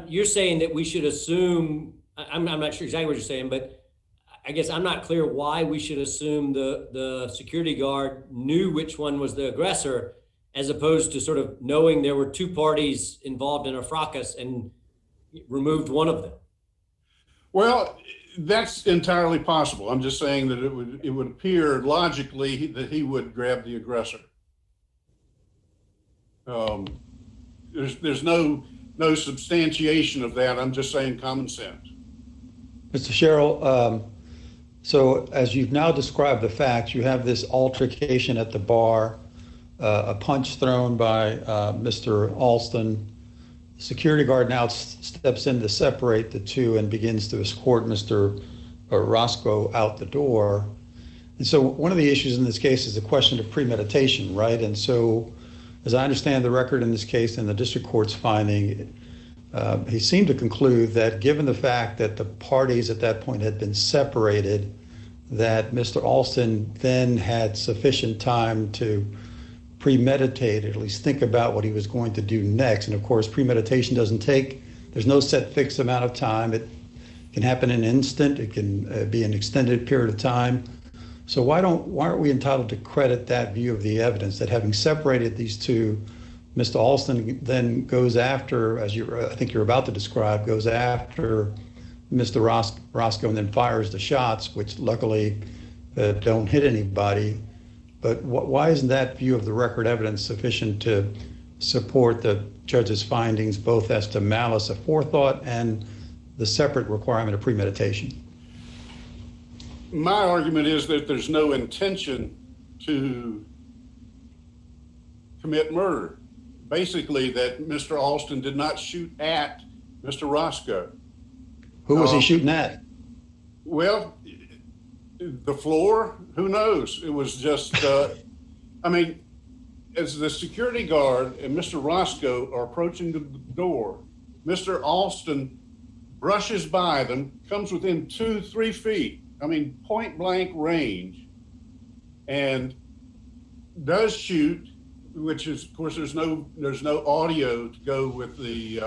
You're saying that we should assume, I'm not sure exactly what you're saying, but I guess I'm not clear why we should assume the security guard knew which one was the aggressor, as opposed to sort of knowing there were two parties involved in a fracas and removed one of them. Well, that's entirely possible. I'm just saying that it would appear logically that he would grab the aggressor. There's no substantiation of that. I'm just saying common sense. Mr. Sherrill, so as you've now described the facts, you have this altercation at the bar, a punch thrown by Mr. Alston. The security guard now steps in to separate the two and begins to escort Mr. Roscoe out the door. And so one of the issues in this case is the question of premeditation, right? And so as I understand the record in this case and the district court's finding, he seemed to conclude that given the fact that the parties at that point had been separated, that Mr. Alston then had sufficient time to premeditate, at least think about what he was going to do next. And of course, premeditation there's no set fixed amount of time. It can happen in an instant. It can be an extended period of time. So why aren't we entitled to credit that view of the evidence, that having separated these two, Mr. Alston then goes after, as I think you're about to describe, goes after Mr. Roscoe and then fires the shots, which luckily don't hit anybody. But why isn't that view of the record evidence sufficient to support the judge's findings, both as to malice aforethought and the separate requirement of premeditation? My argument is that there's no intention to commit murder. Basically, that Mr. Alston did not shoot at Mr. Roscoe. Who was he shooting at? Well, the floor, who knows? It was just, I mean, as the security guard and Mr. Roscoe are approaching the door, Mr. Alston brushes by them, comes within 2-3 feet, I mean, point blank range, and does shoot, which is, of course, there's no audio to go with the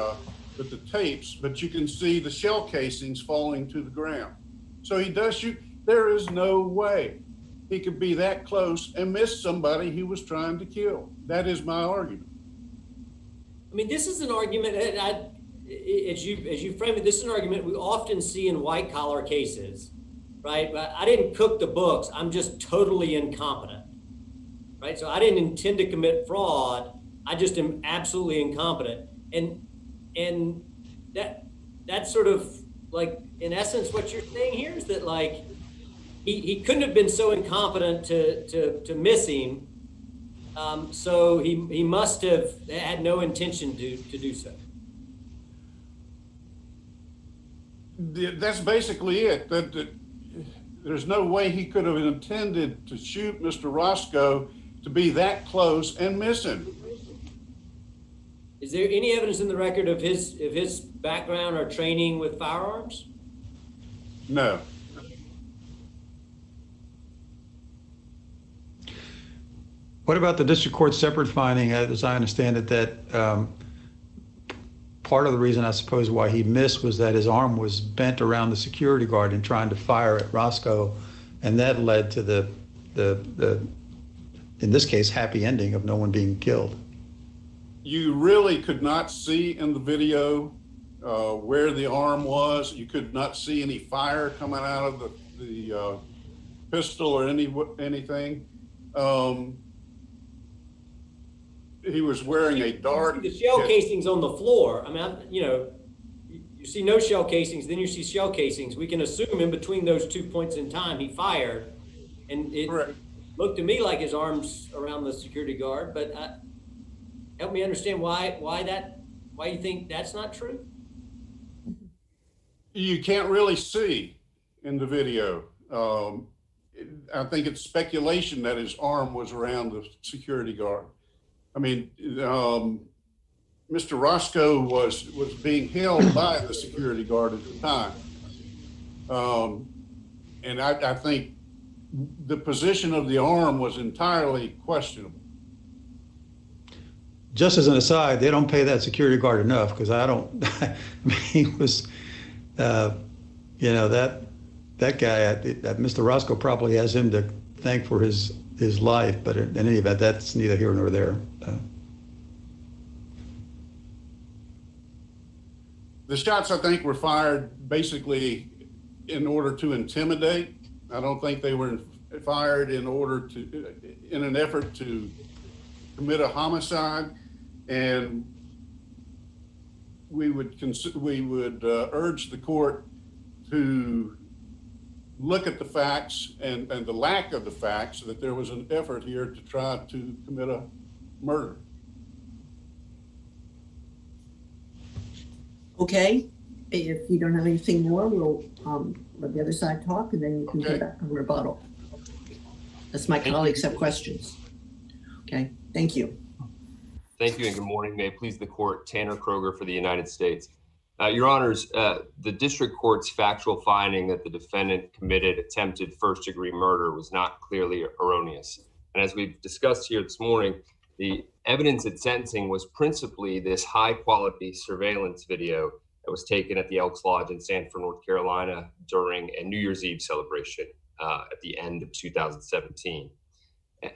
tapes, but you can see the shell casings falling to the ground. So he does shoot. There is no way he could be that close and miss somebody he was trying to kill. That is my argument. I mean, this is an argument, as you frame it, this is an argument we often see in white collar cases, right? I didn't cook the books. I'm just totally incompetent, right? So I didn't intend to commit fraud. I just am absolutely incompetent. And that's sort of like, in essence, what you're saying here is that, like, he couldn't have been so incompetent to miss him. So he must have had no intention to do so. That's basically it. That there's no way he could have intended to shoot Mr. Roscoe to be that close and miss him. Is there any evidence in the record of his background or training with firearms? No. What about the district court's separate finding, as I understand it, that part of the reason, I suppose, why he missed was that his arm was bent around the security guard in trying to fire at Roscoe, and that led to the in this case, happy ending of no one being killed? You really could not see in the video where the arm was. You could not see any fire coming out of the pistol or anything. He was wearing a dart. The shell casings on the floor. I mean, you see no shell casings, then you see shell casings. We can assume in between those 2 points in time he fired, and it looked to me like his arm's around the security guard. But help me understand why you think that's not true. You can't really see in the video. I think it's speculation that his arm was around the security guard. I mean, Mr. Roscoe was being held by the security guard at the time. And I think the position of the arm was entirely questionable. just as an aside, they don't pay that security guard enough, because I don't, I mean, he was, you know, that guy, Mr. Roscoe probably has him to thank for his life, but in any event, that's neither here nor there. The shots, I think, were fired basically in order to intimidate. I don't think they were fired in an effort to commit a homicide. And we would urge the court to look at the facts and the lack of the facts, that there was an effort here to try to commit a murder. Okay, if you don't have anything more, we'll let the other side talk, and then you can go back and rebuttal. Unless my colleagues have questions. Okay, thank you. Thank you and good morning. May it please the court, Tanner Kroger for the United States. Your Honors, the district court's factual finding that the defendant committed attempted first-degree murder was not clearly erroneous. And as we've discussed here this morning, the evidence at sentencing was principally this high-quality surveillance video that was taken at the Elks Lodge in Sanford, North Carolina during a New Year's Eve celebration at the end of 2017.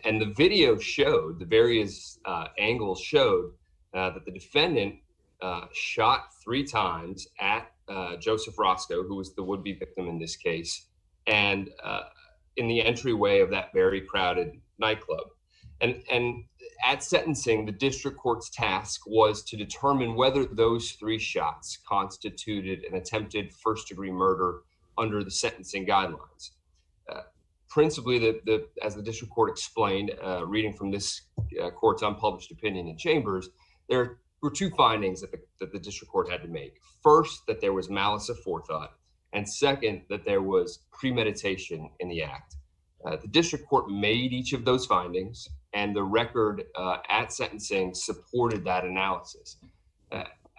And the video showed, the various angles showed that the defendant shot 3 times at Joseph Roscoe, who was the would-be victim in this case, and in the entryway of that very crowded nightclub. And at sentencing, the district court's task was to determine whether those 3 shots constituted an attempted first-degree murder under the sentencing guidelines. Principally, as the district court explained, reading from this court's unpublished opinion in Chambers, there were 2 findings that the district court had to make. First, that there was malice aforethought, and second, that there was premeditation in the act. The district court made each of those findings, and the record at sentencing supported that analysis.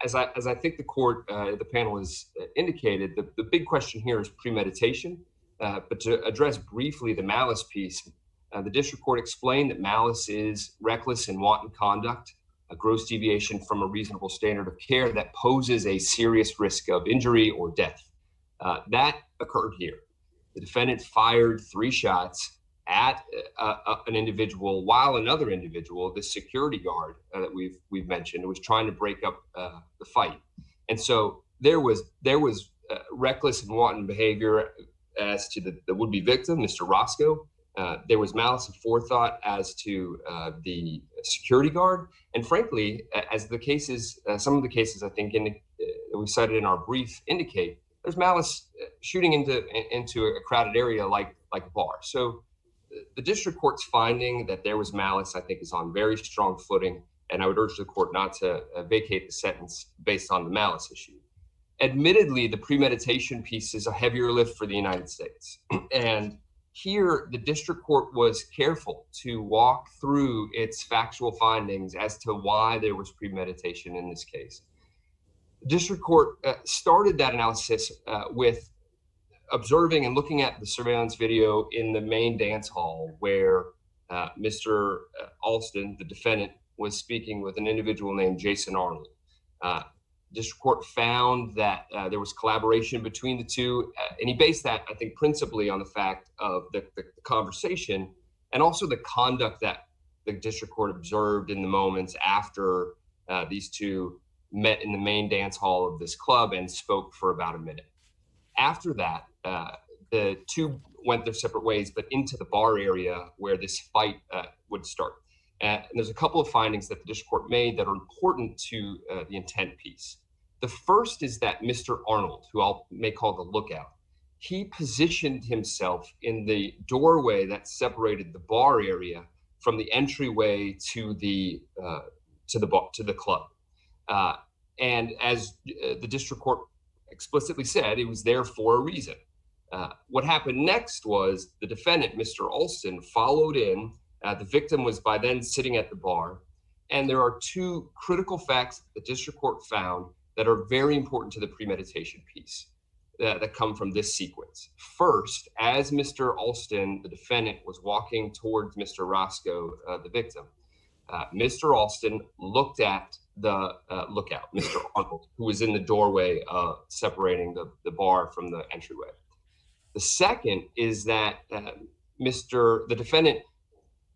As I think the panel has indicated, the big question here is premeditation. But to address briefly the malice piece, the district court explained that malice is reckless and wanton conduct, a gross deviation from a reasonable standard of care that poses a serious risk of injury or death. That occurred here. The defendant fired 3 shots at an individual, while another individual, the security guard that we've mentioned, was trying to break up the fight. And so there was reckless and wanton behavior as to the would-be victim, Mr. Roscoe. There was malice aforethought as to the security guard. And frankly, as the cases, some of the cases I think that we cited in our brief indicate, there's malice shooting into a crowded area like a bar. So the district court's finding that there was malice, I think, is on very strong footing. And I would urge the court not to vacate the sentence based on the malice issue. Admittedly, the premeditation piece is a heavier lift for the United States. And here, the district court was careful to walk through its factual findings as to why there was premeditation in this case. The district court started that analysis with observing and looking at the surveillance video in the main dance hall where Mr. Alston, the defendant, was speaking with an individual named Jason Arnold. District court found that there was collaboration between the 2, and he based that, I think, principally on the fact of the conversation and also the conduct that the district court observed in the moments after these 2 met in the main dance hall of this club and spoke for about a minute. After that, the 2 went their separate ways, but into the bar area where this fight would start. And there's a couple of findings that the district court made that are important to the intent piece. The first is that Mr. Arnold, who I may call the lookout, he positioned himself in the doorway that separated the bar area from the entryway to the club. And as the district court explicitly said, it was there for a reason. What happened next was the defendant, Mr. Alston, followed in. The victim was by then sitting at the bar. And there are 2 critical facts the district court found that are very important to the premeditation piece that come from this sequence. First, as Mr. Alston, the defendant, was walking towards Mr. Roscoe, the victim, Mr. Alston looked at the lookout, Mr. Arnold, who was in the doorway separating the bar from the entryway. The second is that the defendant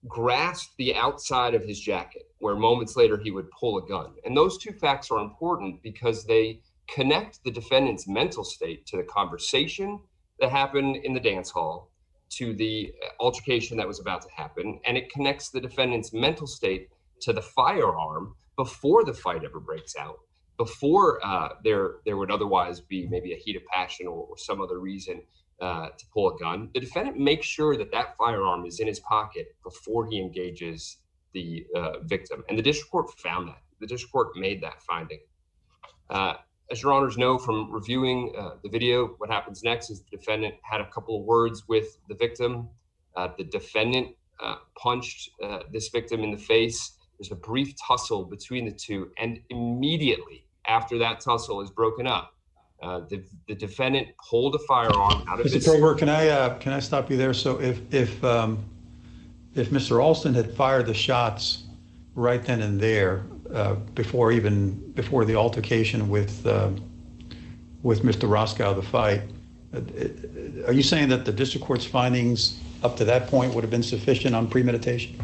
grasped the outside of his jacket, where moments later he would pull a gun. And those two facts are important because they connect the defendant's mental state to the conversation that happened in the dance hall, to the altercation that was about to happen, and it connects the defendant's mental state to the firearm before the fight ever breaks out, before there would otherwise be maybe a heat of passion or some other reason to pull a gun. The defendant makes sure that that firearm is in his pocket before he engages the victim. And the district court found that. The district court made that finding. As your honors know from reviewing the video, what happens next is the defendant had a couple of words with the victim. The defendant punched this victim in the face. There's a brief tussle between the two, and immediately after that tussle is broken up, the defendant pulled a firearm out of his... Mr. Kroger, can I stop you there? So if Mr. Alston had fired the shots right then and there, before the altercation with Mr. Roscoe, the fight, are you saying that the district court's findings up to that point would have been sufficient on premeditation?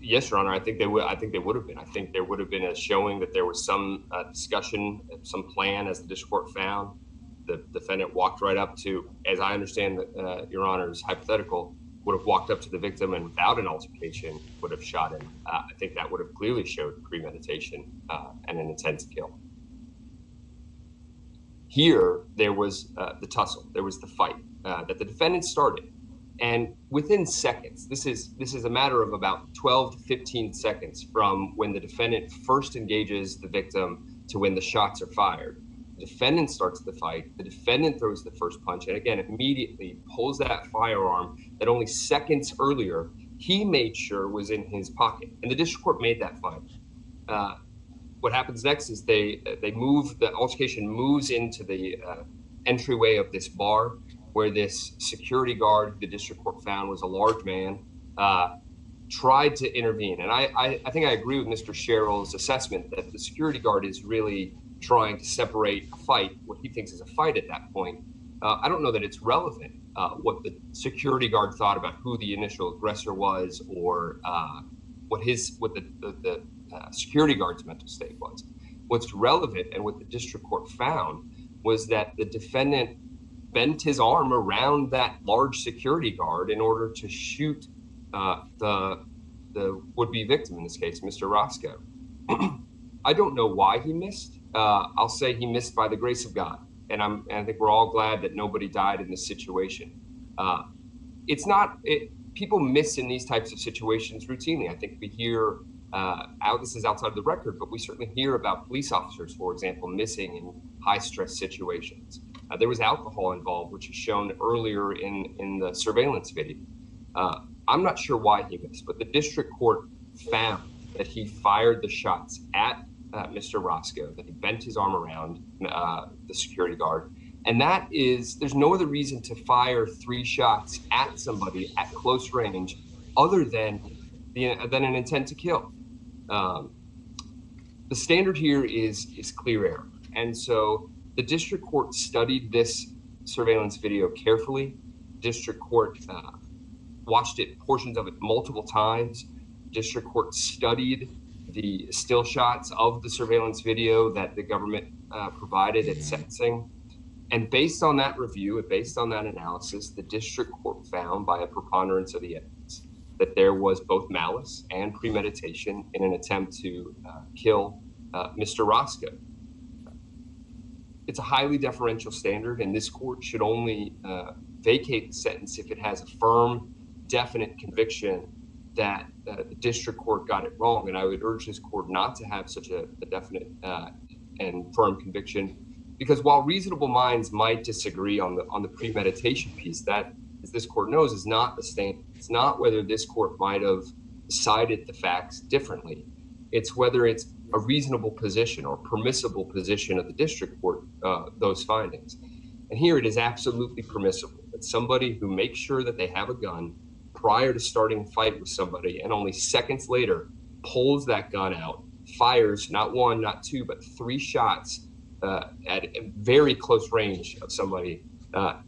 Yes, Your Honor. I think they would. I think they would have been. I think there would have been a showing that there was some discussion, some plan, as the district court found. The defendant walked right up to, as I understand Your Honor's hypothetical, would have walked up to the victim and without an altercation would have shot him. I think that would have clearly showed premeditation and an intent to kill. Here, there was the tussle. There was the fight that the defendant started. And within seconds, this is a matter of about 12 to 15 seconds from when the defendant first engages the victim to when the shots are fired. The defendant starts the fight. The defendant throws the first punch, and again, immediately pulls that firearm that only seconds earlier he made sure was in his pocket. And the district court made that find. What happens next is the altercation moves into the entryway of this bar, where this security guard, who the district court found was a large man, tried to intervene. And I think I agree with Mr. Sherrill's assessment that the security guard is really trying to separate a fight, what he thinks is a fight at that point. I don't know that it's relevant what the security guard thought about who the initial aggressor was, or what the security guard's mental state was. What's relevant, and what the district court found, was that the defendant bent his arm around that large security guard in order to shoot the would-be victim, in this case, Mr. Roscoe. I don't know why he missed. I'll say he missed by the grace of God. And I think we're all glad that nobody died in this situation. People miss in these types of situations routinely. I think we hear, this is outside of the record, but we certainly hear about police officers, for example, missing in high-stress situations. There was alcohol involved, which is shown earlier in the surveillance video. I'm not sure why he missed, but the district court found that he fired the shots at Mr. Roscoe, that he bent his arm around the security guard. And there's no other reason to fire 3 shots at somebody at close range other than an intent to kill. The standard here is clear error. And so the district court studied this surveillance video carefully. District court watched portions of it multiple times. District court studied the still shots of the surveillance video that the government provided at sentencing. And based on that review and based on that analysis, the district court found by a preponderance of the evidence that there was both malice and premeditation in an attempt to kill Mr. Roscoe. It's a highly deferential standard, and this court should only vacate the sentence if it has a firm, definite conviction that the district court got it wrong. And I would urge this court not to have such a definite and firm conviction, because while reasonable minds might disagree on the premeditation piece, that, as this court knows, is not the standard. It's not whether this court might have decided the facts differently. It's whether it's a reasonable position or permissible position of the district court, those findings. And here it is absolutely permissible that somebody who makes sure that they have a gun prior to starting a fight with somebody, and only seconds later pulls that gun out, fires not one, not two, but 3 shots at a very close range of somebody,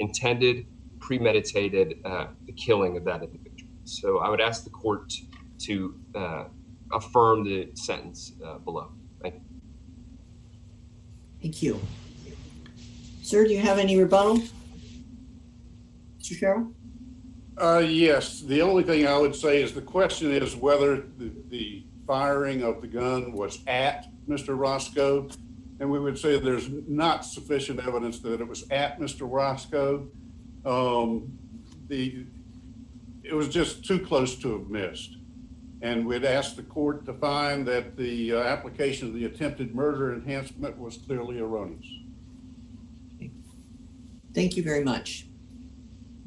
intended, premeditated the killing of that individual. So I would ask the court to affirm the sentence below. Thank you. Thank you. Sir, do you have any rebuttal? Mr. Sherrill? Yes, the only thing I would say is the question is whether the firing of the gun was at Mr. Roscoe. And we would say there's not sufficient evidence that it was at Mr. Roscoe. It was just too close to have missed. And we'd ask the court to find that the application of the attempted murder enhancement was clearly erroneous. Thank you very much.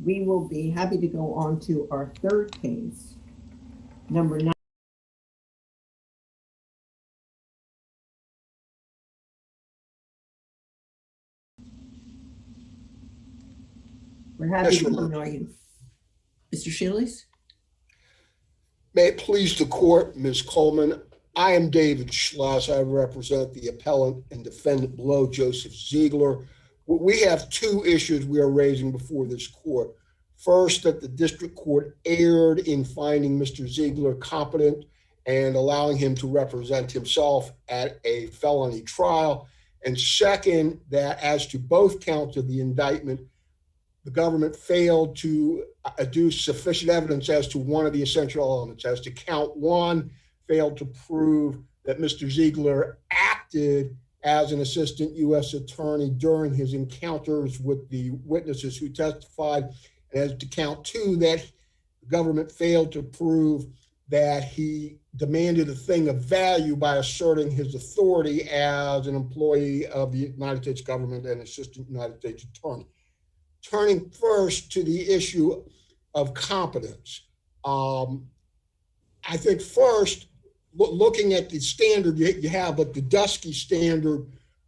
We will be happy to go on to our third case, number 9. We're happy to know you. Mr. Shealy? May it please the court, Ms. Coleman. I am David Schloss. I represent the appellant and defendant below, Joseph Ziegler. We have 2 issues we are raising before this court. First, that the district court erred in finding Mr. Ziegler competent and allowing him to represent himself at a felony trial. And second, that as to both counts of the indictment, the government failed to adduce sufficient evidence as to one of the essential elements. As to count 1, failed to prove that Mr. Ziegler acted as an assistant U.S. attorney during his encounters with the witnesses who testified. And as to count 2, that the government failed to prove that he demanded a thing of value by asserting his authority as an employee of the United States government and assistant United States attorney. Turning first to the issue of competence. I think first, looking at the standard you have, but the Dusky standard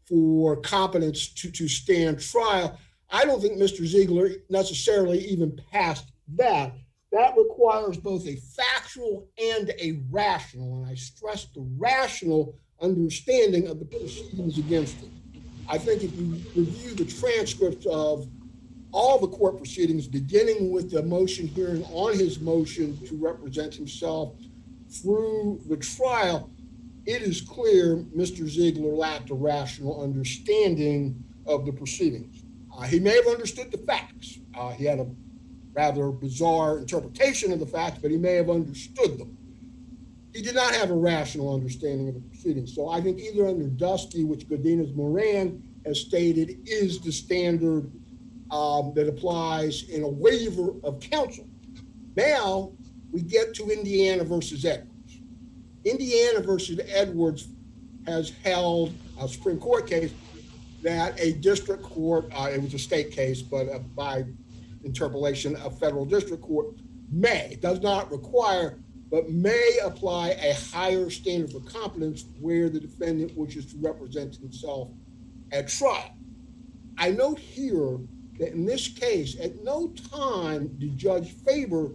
for competence to stand trial, I don't think Mr. Ziegler necessarily even passed that. That requires both a factual and a rational, and I stress the rational understanding of the proceedings against him. I think if you review the transcripts of all the court proceedings, beginning with the motion hearing on his motion to represent himself through the trial, it is clear Mr. Ziegler lacked a rational understanding of the proceedings. He may have understood the facts. He had a rather bizarre interpretation of the facts, but he may have understood them. He did not have a rational understanding of the proceedings. So I think either under Dusky, which Godinez-Moran has stated is the standard that applies in a waiver of counsel. Now we get to Indiana versus Edwards. Indiana versus Edwards has held a Supreme Court case that a district court, it was a state case, but by interpolation, a federal district court may, does not require, but may apply a higher standard for competence where the defendant wishes to represent himself at trial. I note here that in this case, at no time did Judge Faber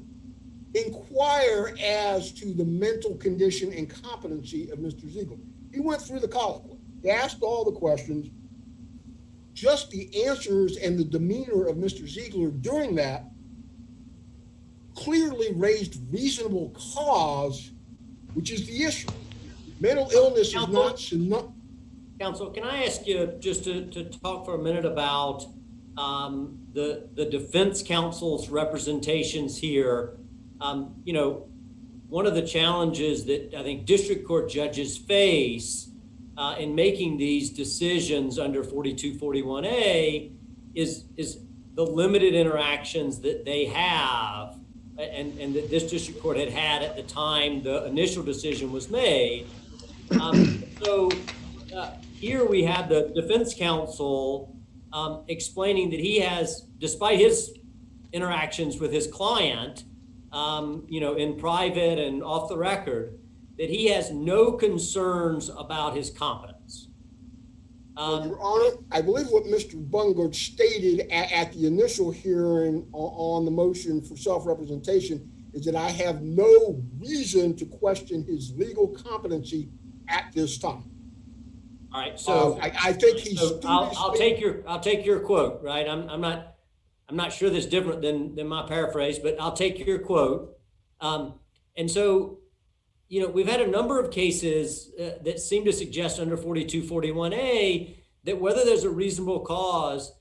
inquire as to the mental condition and competency of Mr. Ziegler. He went through the colloquy. He asked all the questions. Just the answers and the demeanor of Mr. Ziegler during that clearly raised reasonable cause, which is the issue. Mental illness is not... Counsel, can I ask you just to talk for a minute about the defense counsel's representations here? You know, one of the challenges that I think district court judges face in making these decisions under 4241A is the limited interactions that they have and that this district court had at the time the initial decision was made. Here we have the defense counsel explaining that he has, despite his interactions with his client, you know, in private and off the record, that he has no concerns about his competence. Your Honor, I believe what Mr. Bungard stated at the initial hearing on the motion for self-representation is that I have no reason to question his legal competency at this time. All right, so I think he's. So I'll take your quote, right? I'm not sure that's different than my paraphrase, but I'll take your quote. And so, you know, we've had a number of cases that seem to suggest under 4241A that whether there's a reasonable cause,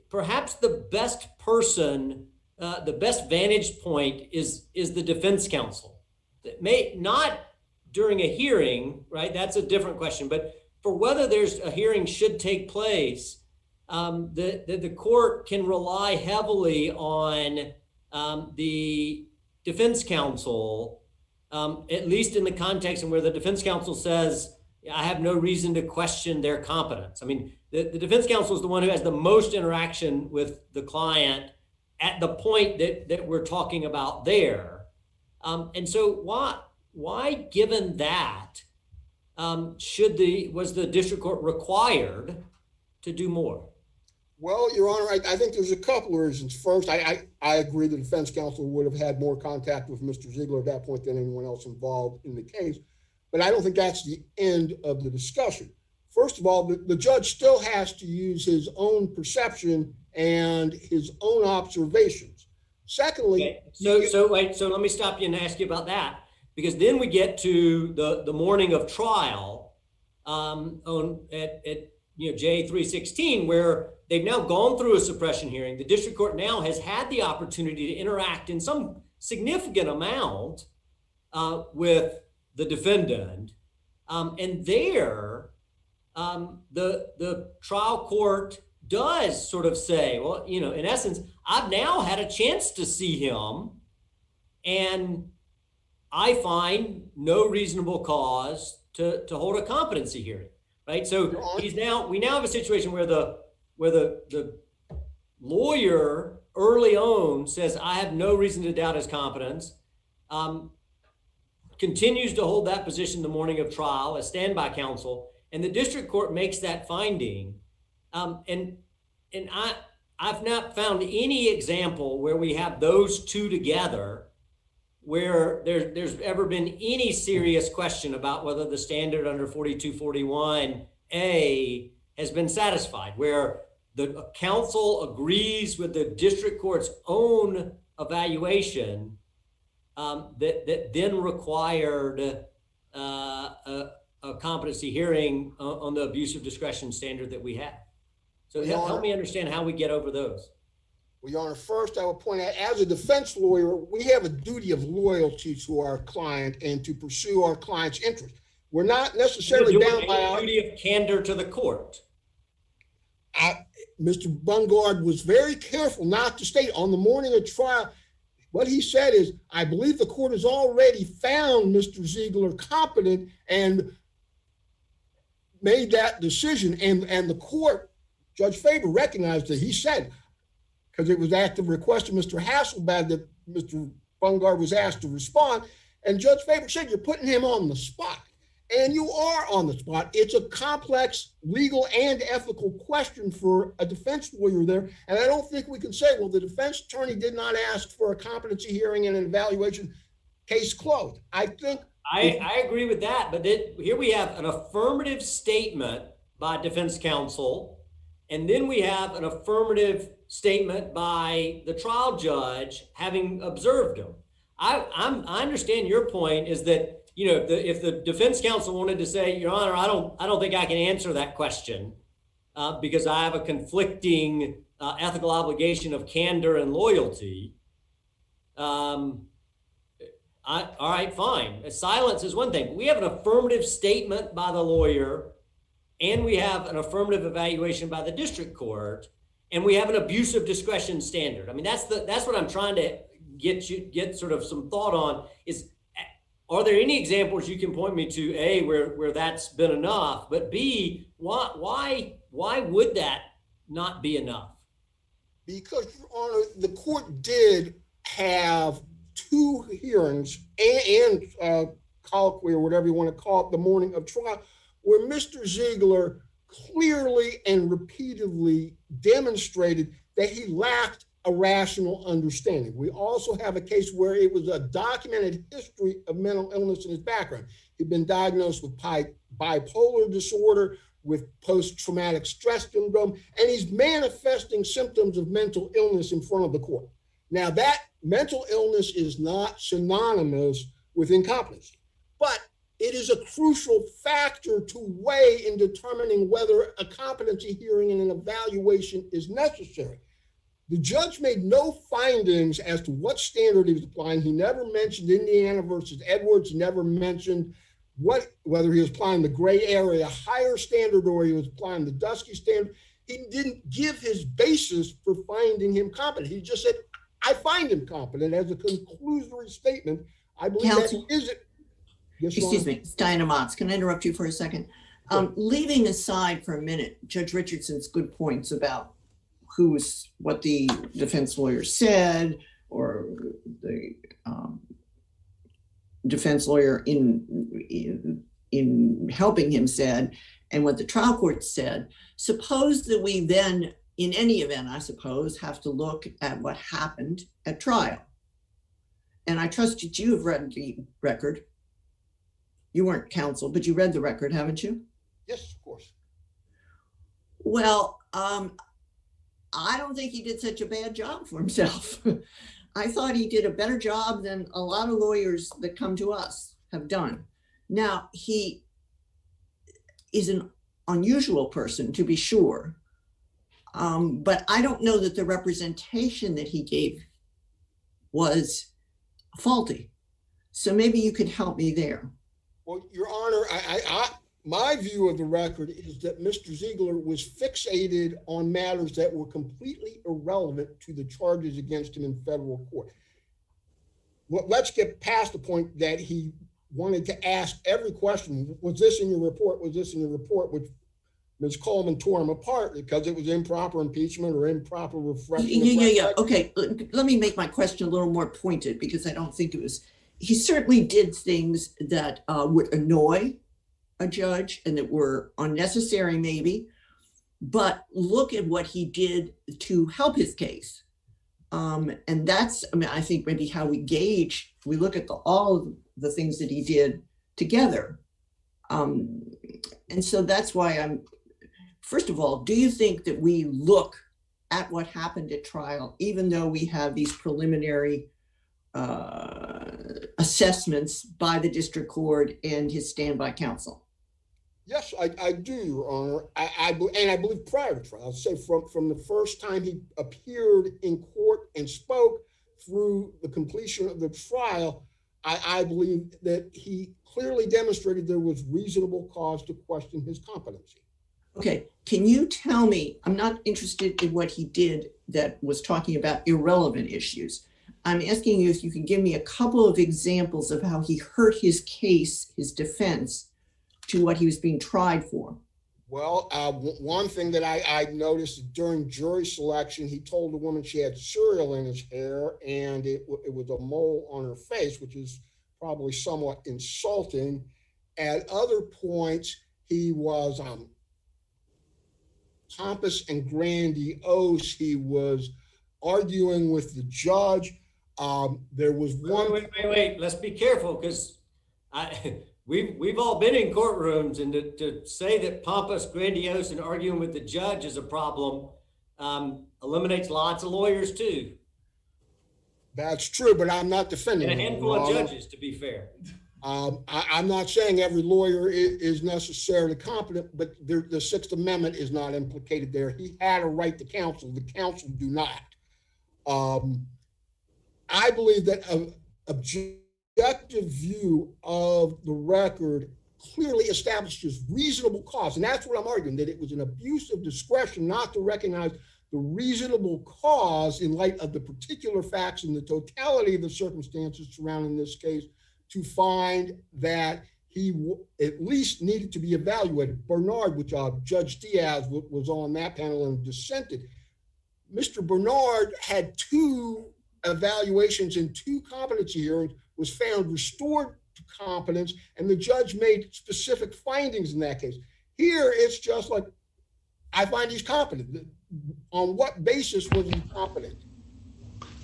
perhaps the best person, the best vantage point is the defense counsel. That may not during a hearing, right? That's a different question, but for whether there's a hearing should take place, the court can rely heavily on the defense counsel, at least in the context in where the defense counsel says, I have no reason to question their competence. I mean, the defense counsel is the one who has the most interaction with the client at the point that we're talking about there. And so why given that, was the district court required to do more? Well, Your Honor, I think there's a couple of reasons. First, I agree the defense counsel would have had more contact with Mr. Ziegler at that point than anyone else involved in the case, but I don't think that's the end of the discussion. First of all, the judge still has to use his own perception and his own observations. Secondly, okay. So let me stop you and ask you about that, because then we get to the morning of trial at J316, where they've now gone through a suppression hearing. The district court now has had the opportunity to interact in some significant amount with the defendant, and there the trial court does sort of say, well, you know, in essence, I've now had a chance to see him, and I find no reasonable cause to hold a competency hearing, right? So we now have a situation where the lawyer early on says, I have no reason to doubt his competence, continues to hold that position the morning of trial as standby counsel, and the district court makes that finding. And I've not found any example where we have those two together where there's ever been any serious question about whether the standard under 4241A has been satisfied, where the counsel agrees with the district court's own evaluation that then required a competency hearing on the abuse of discretion standard that we have. So help me understand how we get over those. Well, Your Honor, first I would point out, as a defense lawyer, we have a duty of loyalty to our client and to pursue our client's interest. We're not necessarily bound by our duty of candor to the court. Mr. Bungard was very careful not to state on the morning of trial. What he said is, I believe the court has already found Mr. Ziegler competent and made that decision. And the court, Judge Faber, recognized that. He said, because it was at the request of Mr. Hasselblad that Mr. Bungard was asked to respond. And Judge Faber said, you're putting him on the spot. And you are on the spot. It's a complex legal and ethical question for a defense lawyer there. And I don't think we can say, well, the defense attorney did not ask for a competency hearing and an evaluation, case closed. I think I agree with that. But here we have an affirmative statement by defense counsel, and then we have an affirmative statement by the trial judge having observed him. I understand your point is that, you know, if the defense counsel wanted to say, Your Honor, I don't think I can answer that question because I have a conflicting ethical obligation of candor and loyalty. All right, fine. Silence is one thing. We have an affirmative statement by the lawyer, and we have an affirmative evaluation by the district court, and we have an abuse of discretion standard. I mean, that's what I'm trying to get sort of some thought on is, are there any examples you can point me to, A, where that's been enough, but B, why would that not be enough? Because, Your Honor, the court did have two hearings and colloquy or whatever you want to call it, the morning of trial, where Mr. Ziegler clearly and repeatedly demonstrated that he lacked a rational understanding. We also have a case where it was a documented history of mental illness in his background. He'd been diagnosed with bipolar disorder, with post-traumatic stress syndrome, and he's manifesting symptoms of mental illness in front of the court. Now, that mental illness is not synonymous with incompetency, but it is a crucial factor to weigh in determining whether a competency hearing and an evaluation is necessary. The judge made no findings as to what standard he was applying. He never mentioned Indiana versus Edwards, never mentioned whether he was applying the gray area higher standard or he was applying the dusky standard. He didn't give his basis for finding him competent. He just said, I find him competent as a conclusory statement. I believe Counsel, that is it. Yes, excuse me, it's Diana Motz. Can I interrupt you for a second? Leaving aside for a minute Judge Richardson's good points about what the defense lawyer said, or the defense lawyer in helping him said, and what the trial court said, suppose that we then, in any event, I suppose, have to look at what happened at trial. And I trust that you have read the record. You weren't counsel, but you read the record, haven't you? Yes, of course. Well, I don't think he did such a bad job for himself. I thought he did a better job than a lot of lawyers that come to us have done. Now, he is an unusual person, to be sure, but I don't know that the representation that he gave was faulty. So maybe you could help me there. Well, Your Honor, my view of the record is that Mr. Ziegler was fixated on matters that were completely irrelevant to the charges against him in federal court. Well, let's get past the point that he wanted to ask every question. Was this in your report? Was this in your report? Which Ms. Coleman tore him apart because it was improper impeachment or improper refreshment. Yeah. Okay, let me make my question a little more pointed, because I don't think it was, he certainly did things that would annoy a judge and that were unnecessary maybe, but look at what he did to help his case. And that's, I think maybe how we gauge, we look at all of the things that he did together. And so that's why first of all, do you think that we look at what happened at trial, even though we have these preliminary assessments by the district court and his standby counsel? Yes, I do, Your Honor. And I believe prior to trial, I'll say from the first time he appeared in court and spoke through the completion of the trial, I believe that he clearly demonstrated there was reasonable cause to question his competency. Okay, can you tell me, I'm not interested in what he did that was talking about irrelevant issues. I'm asking you if you can give me a couple of examples of how he hurt his case, his defense, to what he was being tried for. Well, one thing that I noticed during jury selection, he told the woman she had cereal in his hair and it was a mole on her face, which is probably somewhat insulting. At other points, he was pompous and grandiose. He was arguing with the judge. There was one. Wait. Let's be careful, because we've all been in courtrooms, and to say that pompous, grandiose, and arguing with the judge is a problem eliminates lots of lawyers too. That's true, but I'm not defending and a handful of judges, to be fair. I'm not saying every lawyer is necessarily competent, but the Sixth Amendment is not implicated there. He had a right to counsel. The counsel do not. I believe that an objective view of the record clearly establishes reasonable cause. And that's what I'm arguing, that it was an abuse of discretion not to recognize the reasonable cause in light of the particular facts and the totality of the circumstances surrounding this case to find that he at least needed to be evaluated. Bernard, which Judge Diaz was on that panel and dissented. Mr. Bernard had 2 evaluations and 2 competency hearings, was found restored to competence, and the judge made specific findings in that case. Here, it's just like, I find he's competent. On what basis was he competent?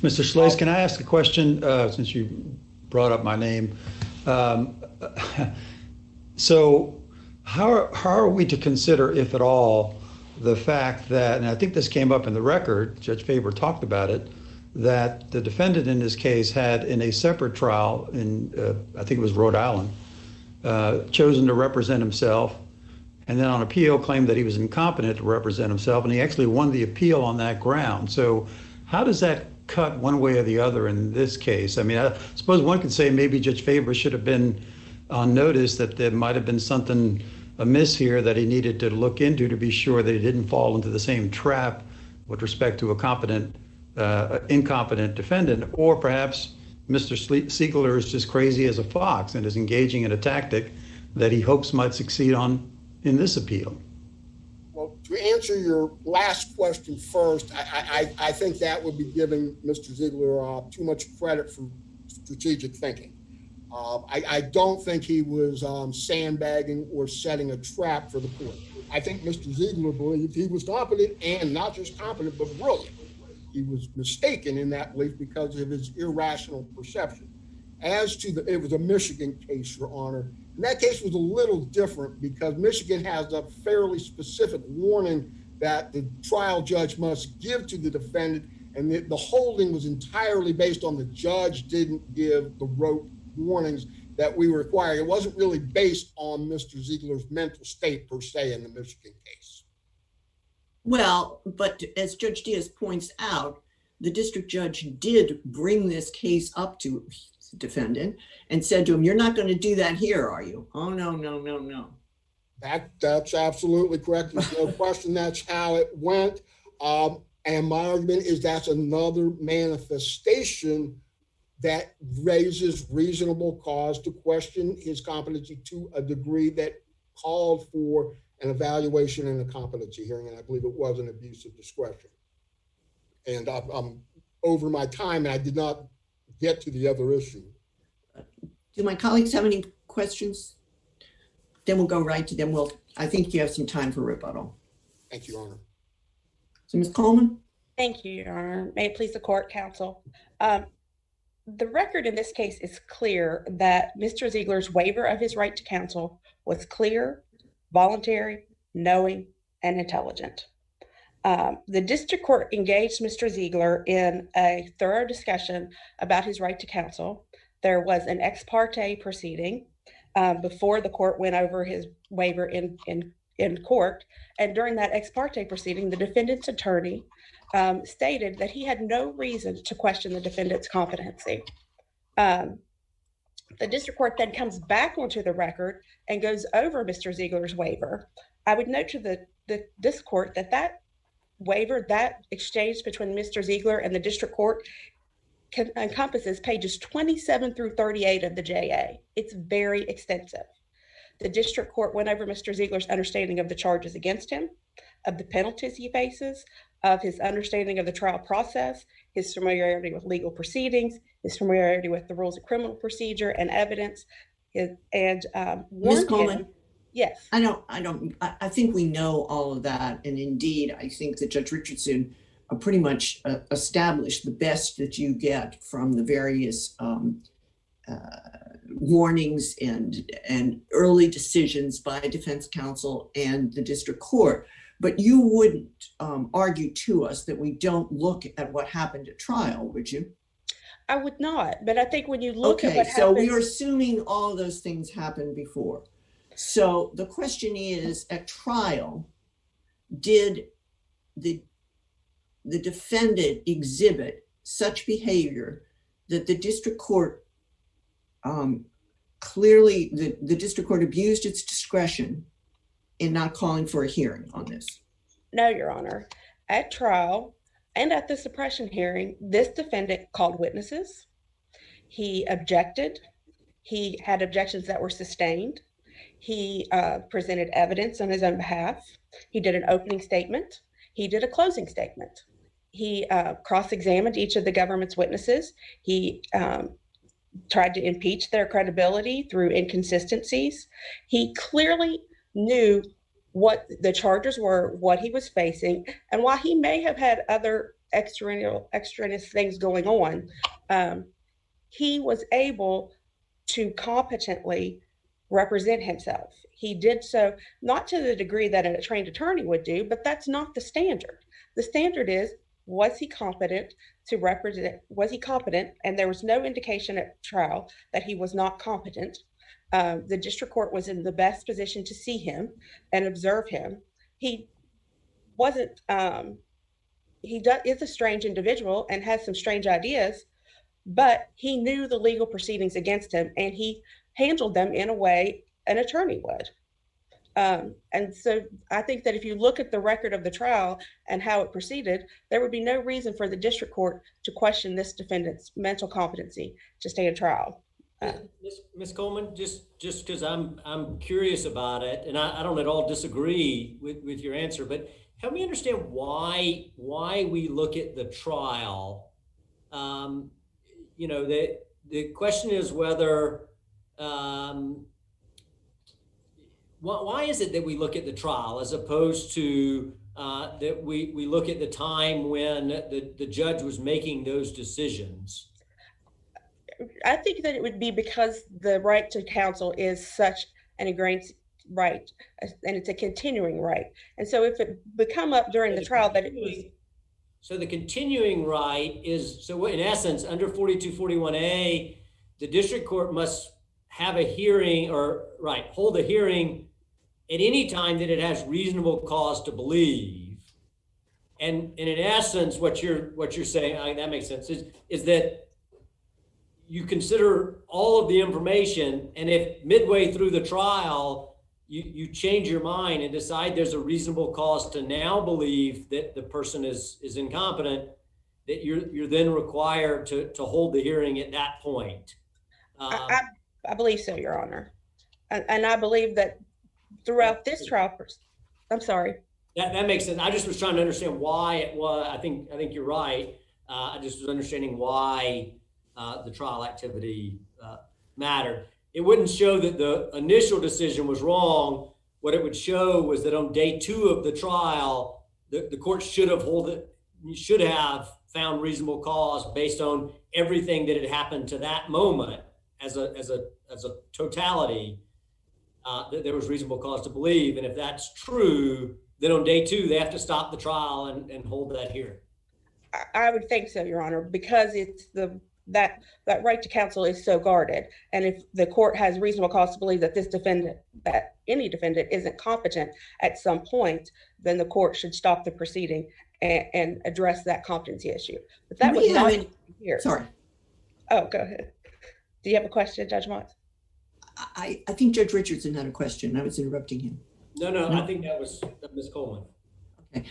Mr. Schlase, can I ask a question since you brought up my name? So how are we to consider, if at all, the fact that, and I think this came up in the record, Judge Faber talked about it, that the defendant in this case had in a separate trial in, I think it was Rhode Island, chosen to represent himself, and then on appeal claimed that he was incompetent to represent himself, and he actually won the appeal on that ground. So how does that cut one way or the other in this case? I mean, I suppose one could say maybe Judge Faber should have been on notice that there might have been something amiss here that he needed to look into to be sure that he didn't fall into the same trap with respect to a incompetent defendant, or perhaps Mr. Siegler is just crazy as a fox and is engaging in a tactic that he hopes might succeed on in this appeal. Well, to answer your last question first, I think that would be giving Mr. Ziegler too much credit for strategic thinking. I don't think he was sandbagging or setting a trap for the court. I think Mr. Ziegler believed he was competent, and not just competent, but brilliant. He was mistaken in that belief because of his irrational perception. As to it was a Michigan case, Your Honor, and that case was a little different because Michigan has a fairly specific warning that the trial judge must give to the defendant, and the holding was entirely based on the judge didn't give the rote warnings that we require. It wasn't really based on Mr. Ziegler's mental state per se in the Michigan case. Well, but as Judge Diaz points out, the district judge did bring this case up to the defendant and said to him, "You're not going to do that here, are you?" "Oh, no, no, no, no." That's absolutely correct. There's no question that's how it went. And my argument is that's another manifestation that raises reasonable cause to question his competency to a degree that called for an evaluation and a competency hearing, and I believe it was an abuse of discretion. And I'm over my time, and I did not get to the other issue. Do my colleagues have any questions? Then we'll go right to them. I think you have some time for rebuttal. Thank you, Your Honor. So, Ms. Coleman? Thank you, Your Honor. May it please the court, counsel. The record in this case is clear that Mr. Ziegler's waiver of his right to counsel was clear, voluntary, knowing, and intelligent. The district court engaged Mr. Ziegler in a thorough discussion about his right to counsel. There was an ex parte proceeding before the court went over his waiver in court. And during that ex parte proceeding, the defendant's attorney stated that he had no reason to question the defendant's competency. The district court then comes back onto the record and goes over Mr. Ziegler's waiver. I would note to this court that waiver, that exchange between Mr. Ziegler and the district court encompasses pages 27 through 38 of the JA. It's very extensive. The district court went over Mr. Ziegler's understanding of the charges against him, of the penalties he faces, of his understanding of the trial process, his familiarity with legal proceedings, his familiarity with the rules of criminal procedure and evidence, and Ms. Coleman? Yes. I think we know all of that. And indeed, I think that Judge Richardson pretty much established the best that you get from the various warnings and early decisions by defense counsel and the district court. But you wouldn't argue to us that we don't look at what happened at trial, would you? I would not, but I think when you look at what happened. So we are assuming all those things happened before. So the question is, at trial, did the defendant exhibit such behavior that the district court clearly, the district court abused its discretion in not calling for a hearing on this? No, Your Honor. At trial and at the suppression hearing, this defendant called witnesses. He objected. He had objections that were sustained. He presented evidence on his own behalf. He did an opening statement. He did a closing statement. He cross-examined each of the government's witnesses. He tried to impeach their credibility through inconsistencies. He clearly knew what the charges were, what he was facing, and while he may have had other extraneous things going on, he was able to competently represent himself. He did so not to the degree that a trained attorney would do, but that's not the standard. The standard is, was he competent to represent, was he competent? And there was no indication at trial that he was not competent. The district court was in the best position to see him and observe him. He wasn't, is a strange individual and has some strange ideas, but he knew the legal proceedings against him and he handled them in a way an attorney would. And so I think that if you look at the record of the trial and how it proceeded, there would be no reason for the district court to question this defendant's mental competency to stand trial. Ms. Coleman, just because I'm curious about it, and I don't at all disagree with your answer, but help me understand why we look at the trial. You know, the question is whether why is it that we look at the trial as opposed to that we look at the time when the judge was making those decisions? I think that it would be because the right to counsel is such an ingrained right, and it's a continuing right. And so if it would come up during the trial that it was... So the continuing right is, so in essence, under 4241A, the district court must have a hearing hold a hearing at any time that it has reasonable cause to believe. And in essence, what you're saying, that makes sense, is that you consider all of the information, and if midway through the trial, you change your mind and decide there's a reasonable cause to now believe that the person is incompetent, that you're then required to hold the hearing at that point. I believe so, Your Honor. And I believe that throughout this trial, I'm sorry. That makes sense. I just was trying to understand why it was. I think you're right. I just was understanding why the trial activity mattered. It wouldn't show that the initial decision was wrong. What it would show was that on day 2 of the trial, the court should have found reasonable cause based on everything that had happened to that moment as a totality. That there was reasonable cause to believe, and if that's true, then on day 2 they have to stop the trial and hold that hearing. I would think so, Your Honor, because it's that right to counsel is so guarded, and if the court has reasonable cause to believe that any defendant isn't competent at some point, then the court should stop the proceeding and address that competency issue. But that was not here. Sorry. Oh, go ahead. Do you have a question, Judge Motz? I think Judge Richardson had a question. I was interrupting him. No, I think that was Ms. Coleman. Okay.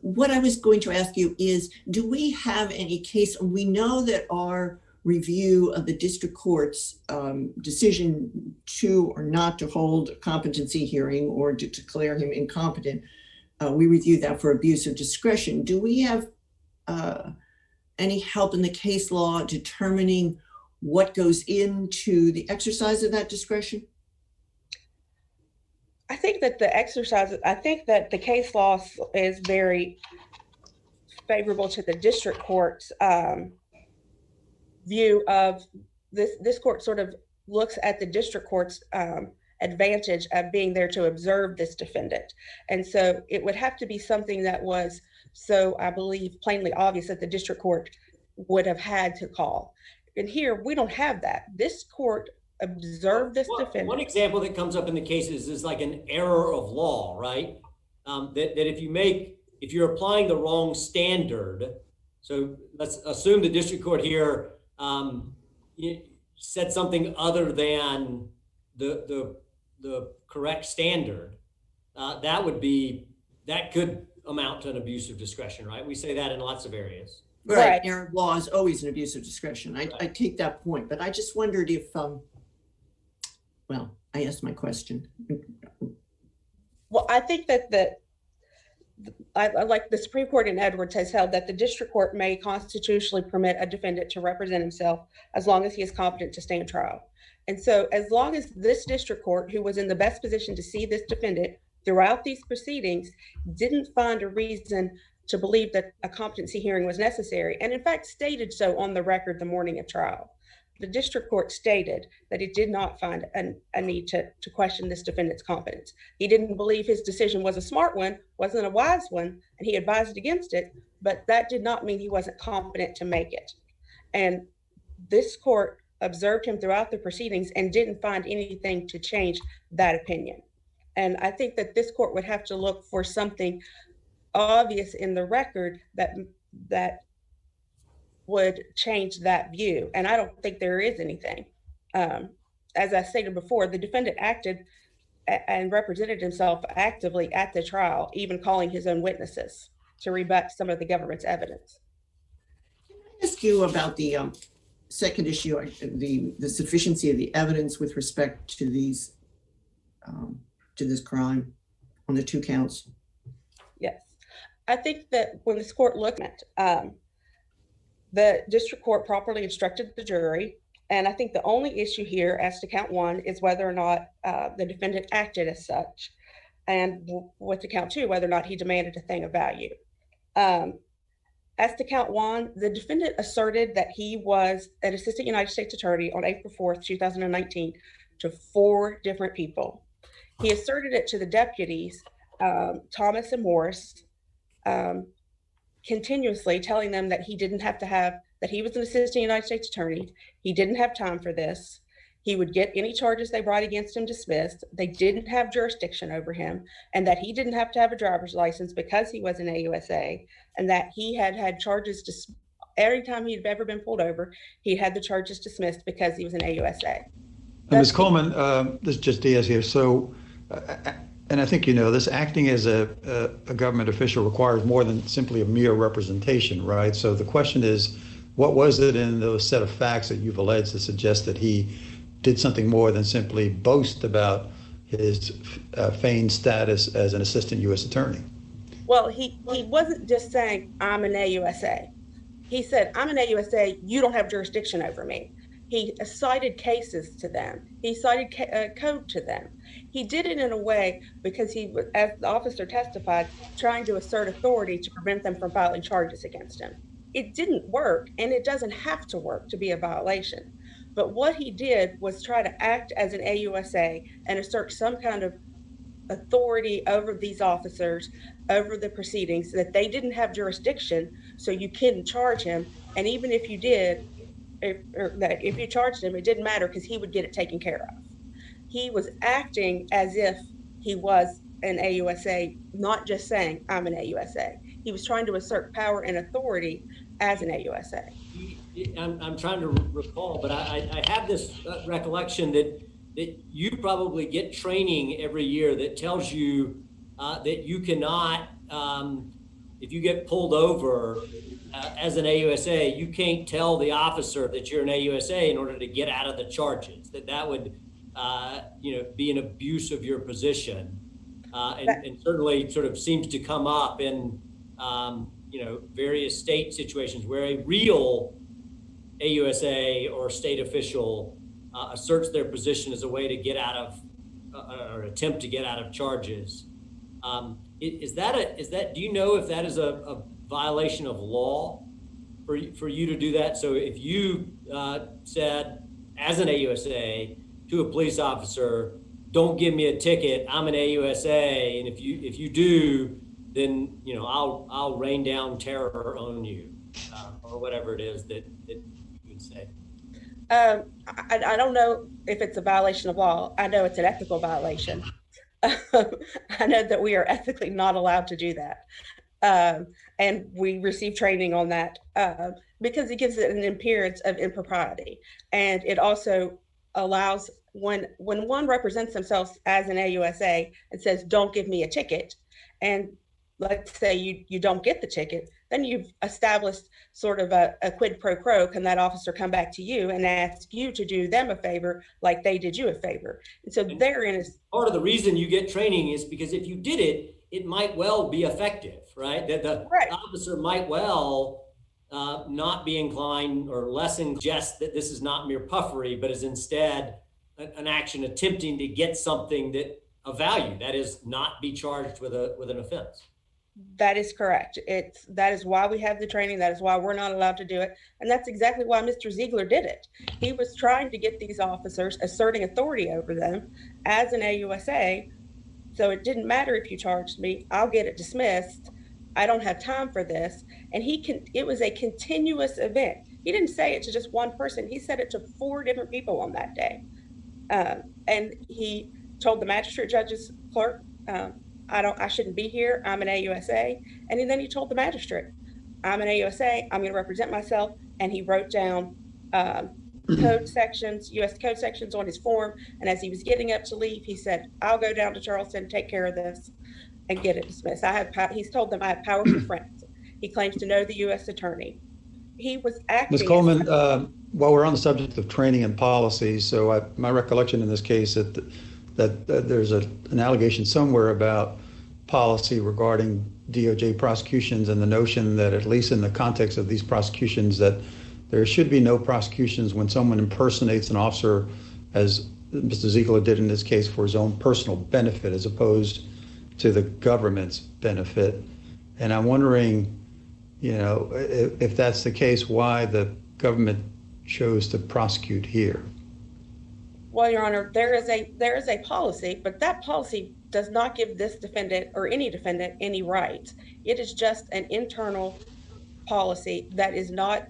What I was going to ask you is, do we have any case? We know that our review of the district court's decision to or not to hold a competency hearing or to declare him incompetent, we review that for abuse of discretion. Do we have any help in the case law determining what goes into the exercise of that discretion? I think that the case law is very favorable to the district court's view of this. This court sort of looks at the district court's advantage of being there to observe this defendant. And so it would have to be something that was so, I believe, plainly obvious that the district court would have had to call. And here, we don't have that. This court observed this defendant. One example that comes up in the cases is like an error of law, right? That if you're applying the wrong standard, so let's assume the district court here said something other than the correct standard, that could amount to an abuse of discretion, right? We say that in lots of areas. Right. Error of law is always an abuse of discretion. I take that point, but I just wondered if, well, I asked my question. Well, I think that I like the Supreme Court in Edwards has held that the district court may constitutionally permit a defendant to represent himself as long as he is competent to stand trial. And so as long as this district court, who was in the best position to see this defendant throughout these proceedings, didn't find a reason to believe that a competency hearing was necessary, and in fact stated so on the record the morning of trial. The district court stated that it did not find a need to question this defendant's competence. He didn't believe his decision was a smart one, wasn't a wise one, and he advised against it, but that did not mean he wasn't competent to make it. And this court observed him throughout the proceedings and didn't find anything to change that opinion. And I think that this court would have to look for something obvious in the record that would change that view. And I don't think there is anything. As I stated before, the defendant acted and represented himself actively at the trial, even calling his own witnesses to rebut some of the government's evidence. Can I ask you about the second issue, the sufficiency of the evidence with respect to these to this crime on the 2 counts? Yes, I think that when this court looked at the district court properly instructed the jury, and I think the only issue here as to count 1 is whether or not the defendant acted as such, and with the count 2, whether or not he demanded a thing of value. As to count 1, the defendant asserted that he was an assistant United States attorney on April 4th, 2019 to 4 different people. He asserted it to the deputies, Thomas and Morris, continuously telling them that that he was an assistant United States attorney. He didn't have time for this. He would get any charges they brought against him dismissed. They didn't have jurisdiction over him, and that he didn't have to have a driver's license because he was an AUSA, and that he had charges every time he'd ever been pulled over, he had the charges dismissed because he was an AUSA. Ms. Coleman, this is just Diaz here. So, and I think you know this, acting as a government official requires more than simply a mere representation, right? So the question is, what was it in those set of facts that you've alleged to suggest that he did something more than simply boast about his feigned status as an assistant U.S. attorney? Well, he wasn't just saying, I'm an AUSA. He said, I'm an AUSA, you don't have jurisdiction over me. He cited cases to them. He cited code to them. He did it in a way because he was, as the officer testified, trying to assert authority to prevent them from filing charges against him. It didn't work, and it doesn't have to work to be a violation. But what he did was try to act as an AUSA and assert some kind of authority over these officers, over the proceedings, that they didn't have jurisdiction, so you couldn't charge him. And even if you did, if you charged him, it didn't matter because he would get it taken care of. He was acting as if he was an AUSA, not just saying, I'm an AUSA. He was trying to assert power and authority as an AUSA. I'm trying to recall, but I have this recollection that you probably get training every year that tells you that you cannot, if you get pulled over as an AUSA, you can't tell the officer that you're an AUSA in order to get out of the charges. That would, be an abuse of your position, and certainly sort of seems to come up in, various state situations where a real AUSA or state official asserts their position as a way to get out of or attempt to get out of charges. Do you know if that is a violation of law for you to do that? So if you said as an AUSA to a police officer, don't give me a ticket, I'm an AUSA, and if you do, then I'll rain down terror on you, or whatever it is that you would say. I don't know if it's a violation of law. I know it's an ethical violation. I know that we are ethically not allowed to do that. And we receive training on that because it gives it an appearance of impropriety. And it also allows when one represents themselves as an AUSA and says, don't give me a ticket, and let's say you don't get the ticket, then you've established sort of a quid pro quo. Can that officer come back to you and ask you to do them a favor like they did you a favor? And so therein is part of the reason you get training is because if you did it, it might well be effective, right? That the officer might well not be inclined or less suggest that this is not mere puffery, but is instead an action attempting to get something that of value, that is not be charged with an offense. That is correct. That is why we have the training. That is why we're not allowed to do it. And that's exactly why Mr. Ziegler did it. He was trying to get these officers asserting authority over them as an AUSA. So it didn't matter if you charged me, I'll get it dismissed. I don't have time for this. And it was a continuous event. He didn't say it to just one person. He said it to 4 different people on that day. And he told the magistrate judge's clerk, I shouldn't be here. I'm an AUSA. And then he told the magistrate, I'm an AUSA. I'm going to represent myself. And he wrote down code sections, U.S. code sections on his form. And as he was getting up to leave, he said, I'll go down to Charleston, take care of this, and get it dismissed. He's told them I have powerful friends. He claims to know the U.S. attorney. He was acting. Ms. Coleman, while we're on the subject of training and policy, so my recollection in this case that there's an allegation somewhere about policy regarding DOJ prosecutions and the notion that, at least in the context of these prosecutions, that there should be no prosecutions when someone impersonates an officer, as Mr. Ziegler did in this case, for his own personal benefit as opposed to the government's benefit. And I'm wondering, if that's the case, why the government chose to prosecute here. Well, Your Honor, there is a policy, but that policy does not give this defendant or any defendant any rights. It is just an internal policy that is not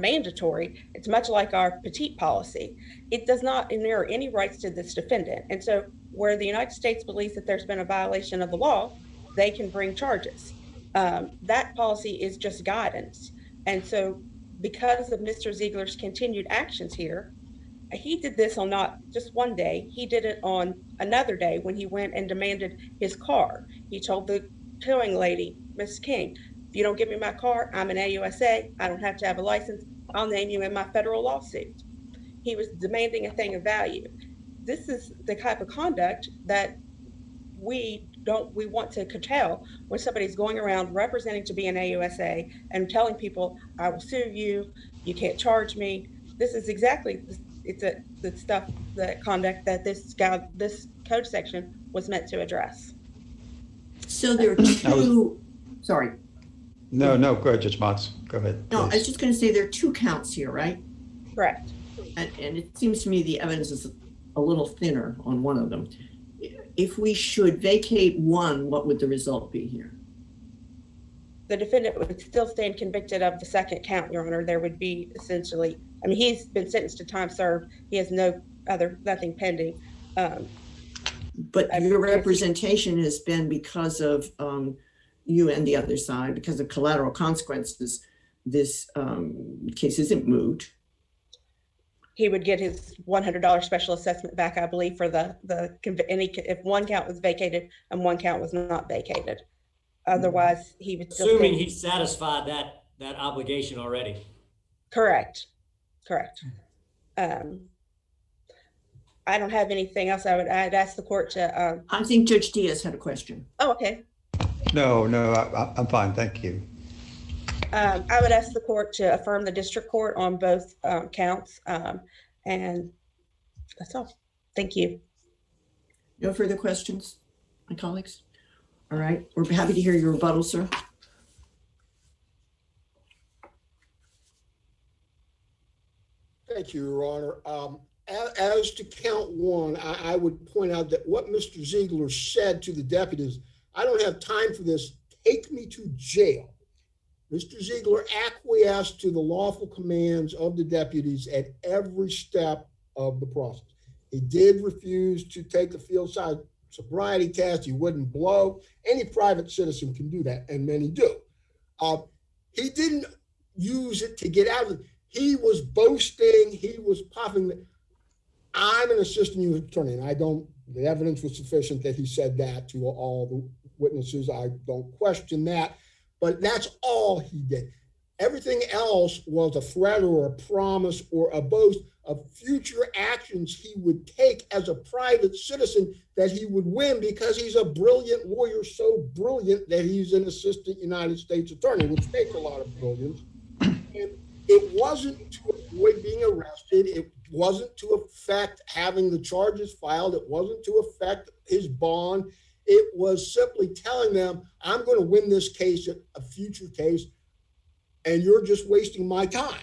mandatory. It's much like our petite policy. It does not inure any rights to this defendant. And so where the United States believes that there's been a violation of the law, they can bring charges. That policy is just guidance. And so because of Mr. Ziegler's continued actions here, he did this on not just one day, he did it on another day when he went and demanded his car. He told the towing lady, Ms. King, if you don't give me my car, I'm an AUSA, I don't have to have a license, I'll name you in my federal lawsuit. He was demanding a thing of value. This is the type of conduct that we want to curtail when somebody's going around representing to be an AUSA and telling people, I will sue you, you can't charge me. This is exactly the conduct that this code section was meant to address. So there are two, sorry. No, go ahead, Judge Motz. Go ahead. No, please. I was just going to say there are 2 counts here, right? Correct. And it seems to me the evidence is a little thinner on one of them. If we should vacate one, what would the result be here? The defendant would still stand convicted of the second count, Your Honor. There would be essentially, he's been sentenced to time served. He has nothing pending. But your representation has been because of you and the other side, because of collateral consequences. This case isn't moved. He would get his $100 special assessment back, I believe, for if one count was vacated and one count was not vacated. Otherwise, he would still. Assuming he satisfied that obligation already. Correct. I don't have anything else. I'd ask the court to. I think Judge Diaz had a question. Oh, okay. No, I'm fine. Thank you. I would ask the court to affirm the district court on both counts. And that's all. Thank you. No further questions, my colleagues? All right. We're happy to hear your rebuttal, sir. Thank you, Your Honor. As to count 1, I would point out that what Mr. Ziegler said to the deputies, I don't have time for this, take me to jail. Mr. Ziegler acquiesced to the lawful commands of the deputies at every step of the process. He did refuse to take the field side sobriety test. He wouldn't blow. Any private citizen can do that, and many do. He didn't use it to get out of it. He was boasting. He was puffing. I'm an assistant U.S. attorney, and the evidence was sufficient that he said that to all the witnesses. I don't question that, but that's all he did. Everything else was a threat or a promise or a boast of future actions he would take as a private citizen that he would win because he's a brilliant lawyer, so brilliant that he's an assistant United States attorney, which takes a lot of brilliance. And it wasn't to avoid being arrested. It wasn't to affect having the charges filed. It wasn't to affect his bond. It was simply telling them, I'm going to win this case at a future case, and you're just wasting my time.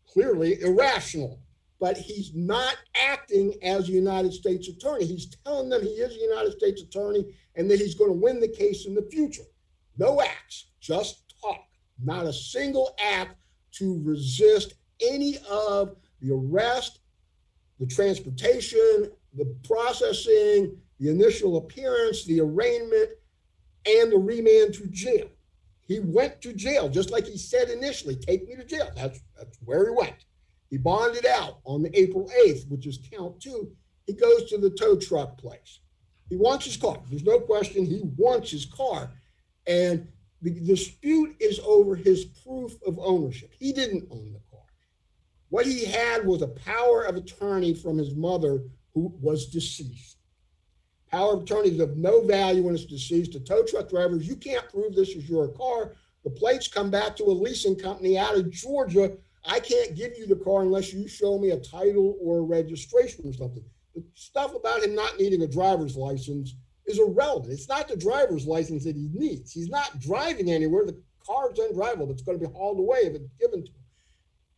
Clearly irrational, but he's not acting as a United States attorney. He's telling them he is a United States attorney and that he's going to win the case in the future. No acts, just talk. Not a single act to resist any of the arrest, the transportation, the processing, the initial appearance, the arraignment, and the remand to jail. He went to jail, just like he said initially, take me to jail. That's where he went. He bonded out on the April 8th, which is count 2. He goes to the tow truck place. He wants his car. There's no question he wants his car. And the dispute is over his proof of ownership. He didn't own the car. What he had was a power of attorney from his mother who was deceased. Power of attorney is of no value when it's deceased. The tow truck drivers, you can't prove this is your car. The plates come back to a leasing company out of Georgia. I can't give you the car unless you show me a title or a registration or something. The stuff about him not needing a driver's license is irrelevant. It's not the driver's license that he needs. He's not driving anywhere. The car's undrivable. It's going to be hauled away if it's given to him.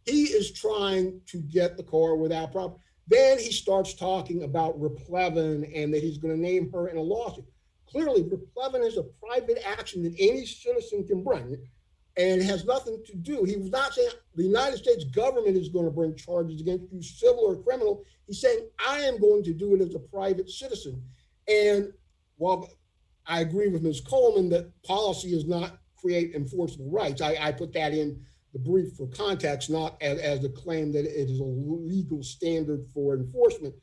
He is trying to get the car without problem. Then he starts talking about Replevin and that he's going to name her in a lawsuit. Clearly, Replevin is a private action that any citizen can bring, and it has nothing to do. He was not saying the United States government is going to bring charges against you, civil or criminal. He's saying, I am going to do it as a private citizen. And while I agree with Ms. Coleman that policy does not create enforceable rights, I put that in the brief for context, not as a claim that it is a legal standard for enforcement.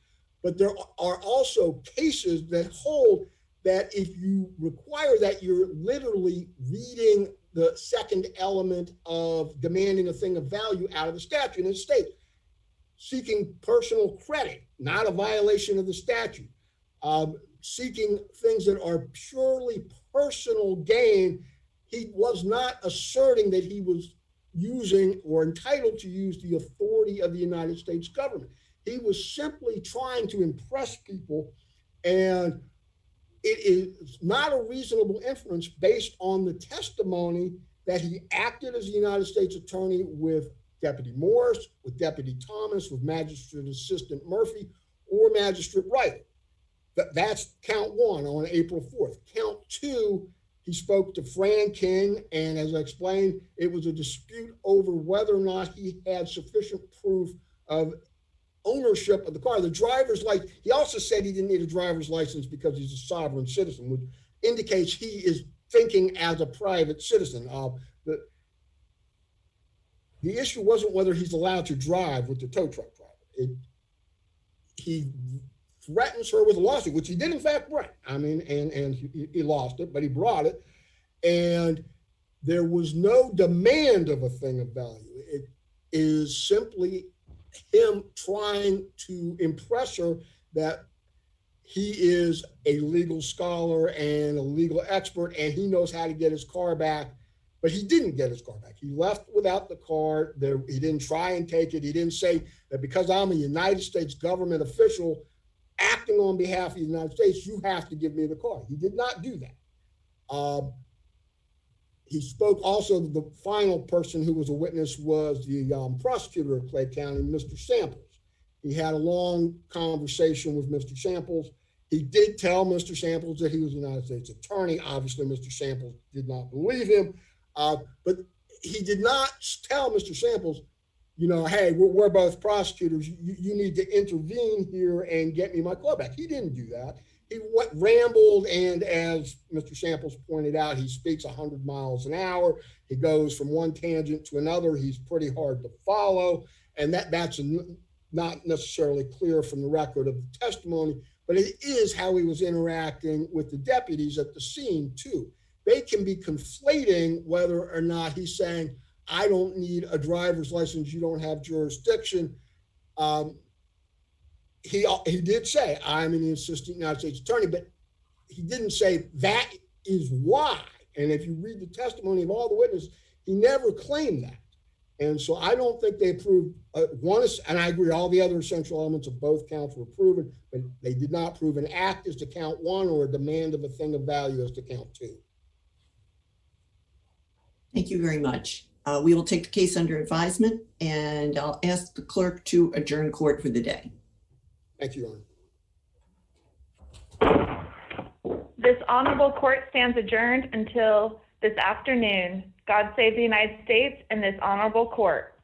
But there are also cases that hold that if you require that, you're literally reading the second element of demanding a thing of value out of the statute. And it states, seeking personal credit, not a violation of the statute. Seeking things that are purely personal gain. He was not asserting that he was using or entitled to use the authority of the United States government. He was simply trying to impress people, and it is not a reasonable inference based on the testimony that he acted as a United States attorney with Deputy Morris, with Deputy Thomas, with Magistrate Assistant Murphy, or Magistrate Wright. That's count 1 on April 4th. Count 2, he spoke to Fran King, and as I explained, it was a dispute over whether or not he had sufficient proof of ownership of the car. The driver's license, he also said he didn't need a driver's license because he's a sovereign citizen, which indicates he is thinking as a private citizen. The issue wasn't whether he's allowed to drive with the tow truck driver. He threatens her with a lawsuit, which he did in fact bring. I mean, and he lost it, but he brought it. And there was no demand of a thing of value. It is simply him trying to impress her that he is a legal scholar and a legal expert, and he knows how to get his car back. But he didn't get his car back. He left without the car. He didn't try and take it. He didn't say that because I'm a United States government official acting on behalf of the United States, you have to give me the car. He did not do that. He spoke also, the final person who was a witness was the prosecutor of Clay County, Mr. Samples. He had a long conversation with Mr. Samples. He did tell Mr. Samples that he was a United States attorney. Obviously, Mr. Samples did not believe him, but he did not tell Mr. Samples, you know, hey, we're both prosecutors. You need to intervene here and get me my car back. He didn't do that. He rambled, and as Mr. Samples pointed out, he speaks 100 miles an hour. He goes from one tangent to another. He's pretty hard to follow, and that's not necessarily clear from the record of the testimony, but it is how he was interacting with the deputies at the scene too. They can be conflating whether or not he's saying, I don't need a driver's license, you don't have jurisdiction. He did say, I'm an assistant United States attorney, but he didn't say that is why. And if you read the testimony of all the witnesses, he never claimed that. And so I don't think they proved one is, and I agree, all the other essential elements of both counts were proven, but they did not prove an act as to count one or a demand of a thing of value as to count two. Thank you very much. We will take the case under advisement, and I'll ask the clerk to adjourn court for the day. Thank you, Your Honor. This honorable court stands adjourned until this afternoon. God save the United States and this honorable court.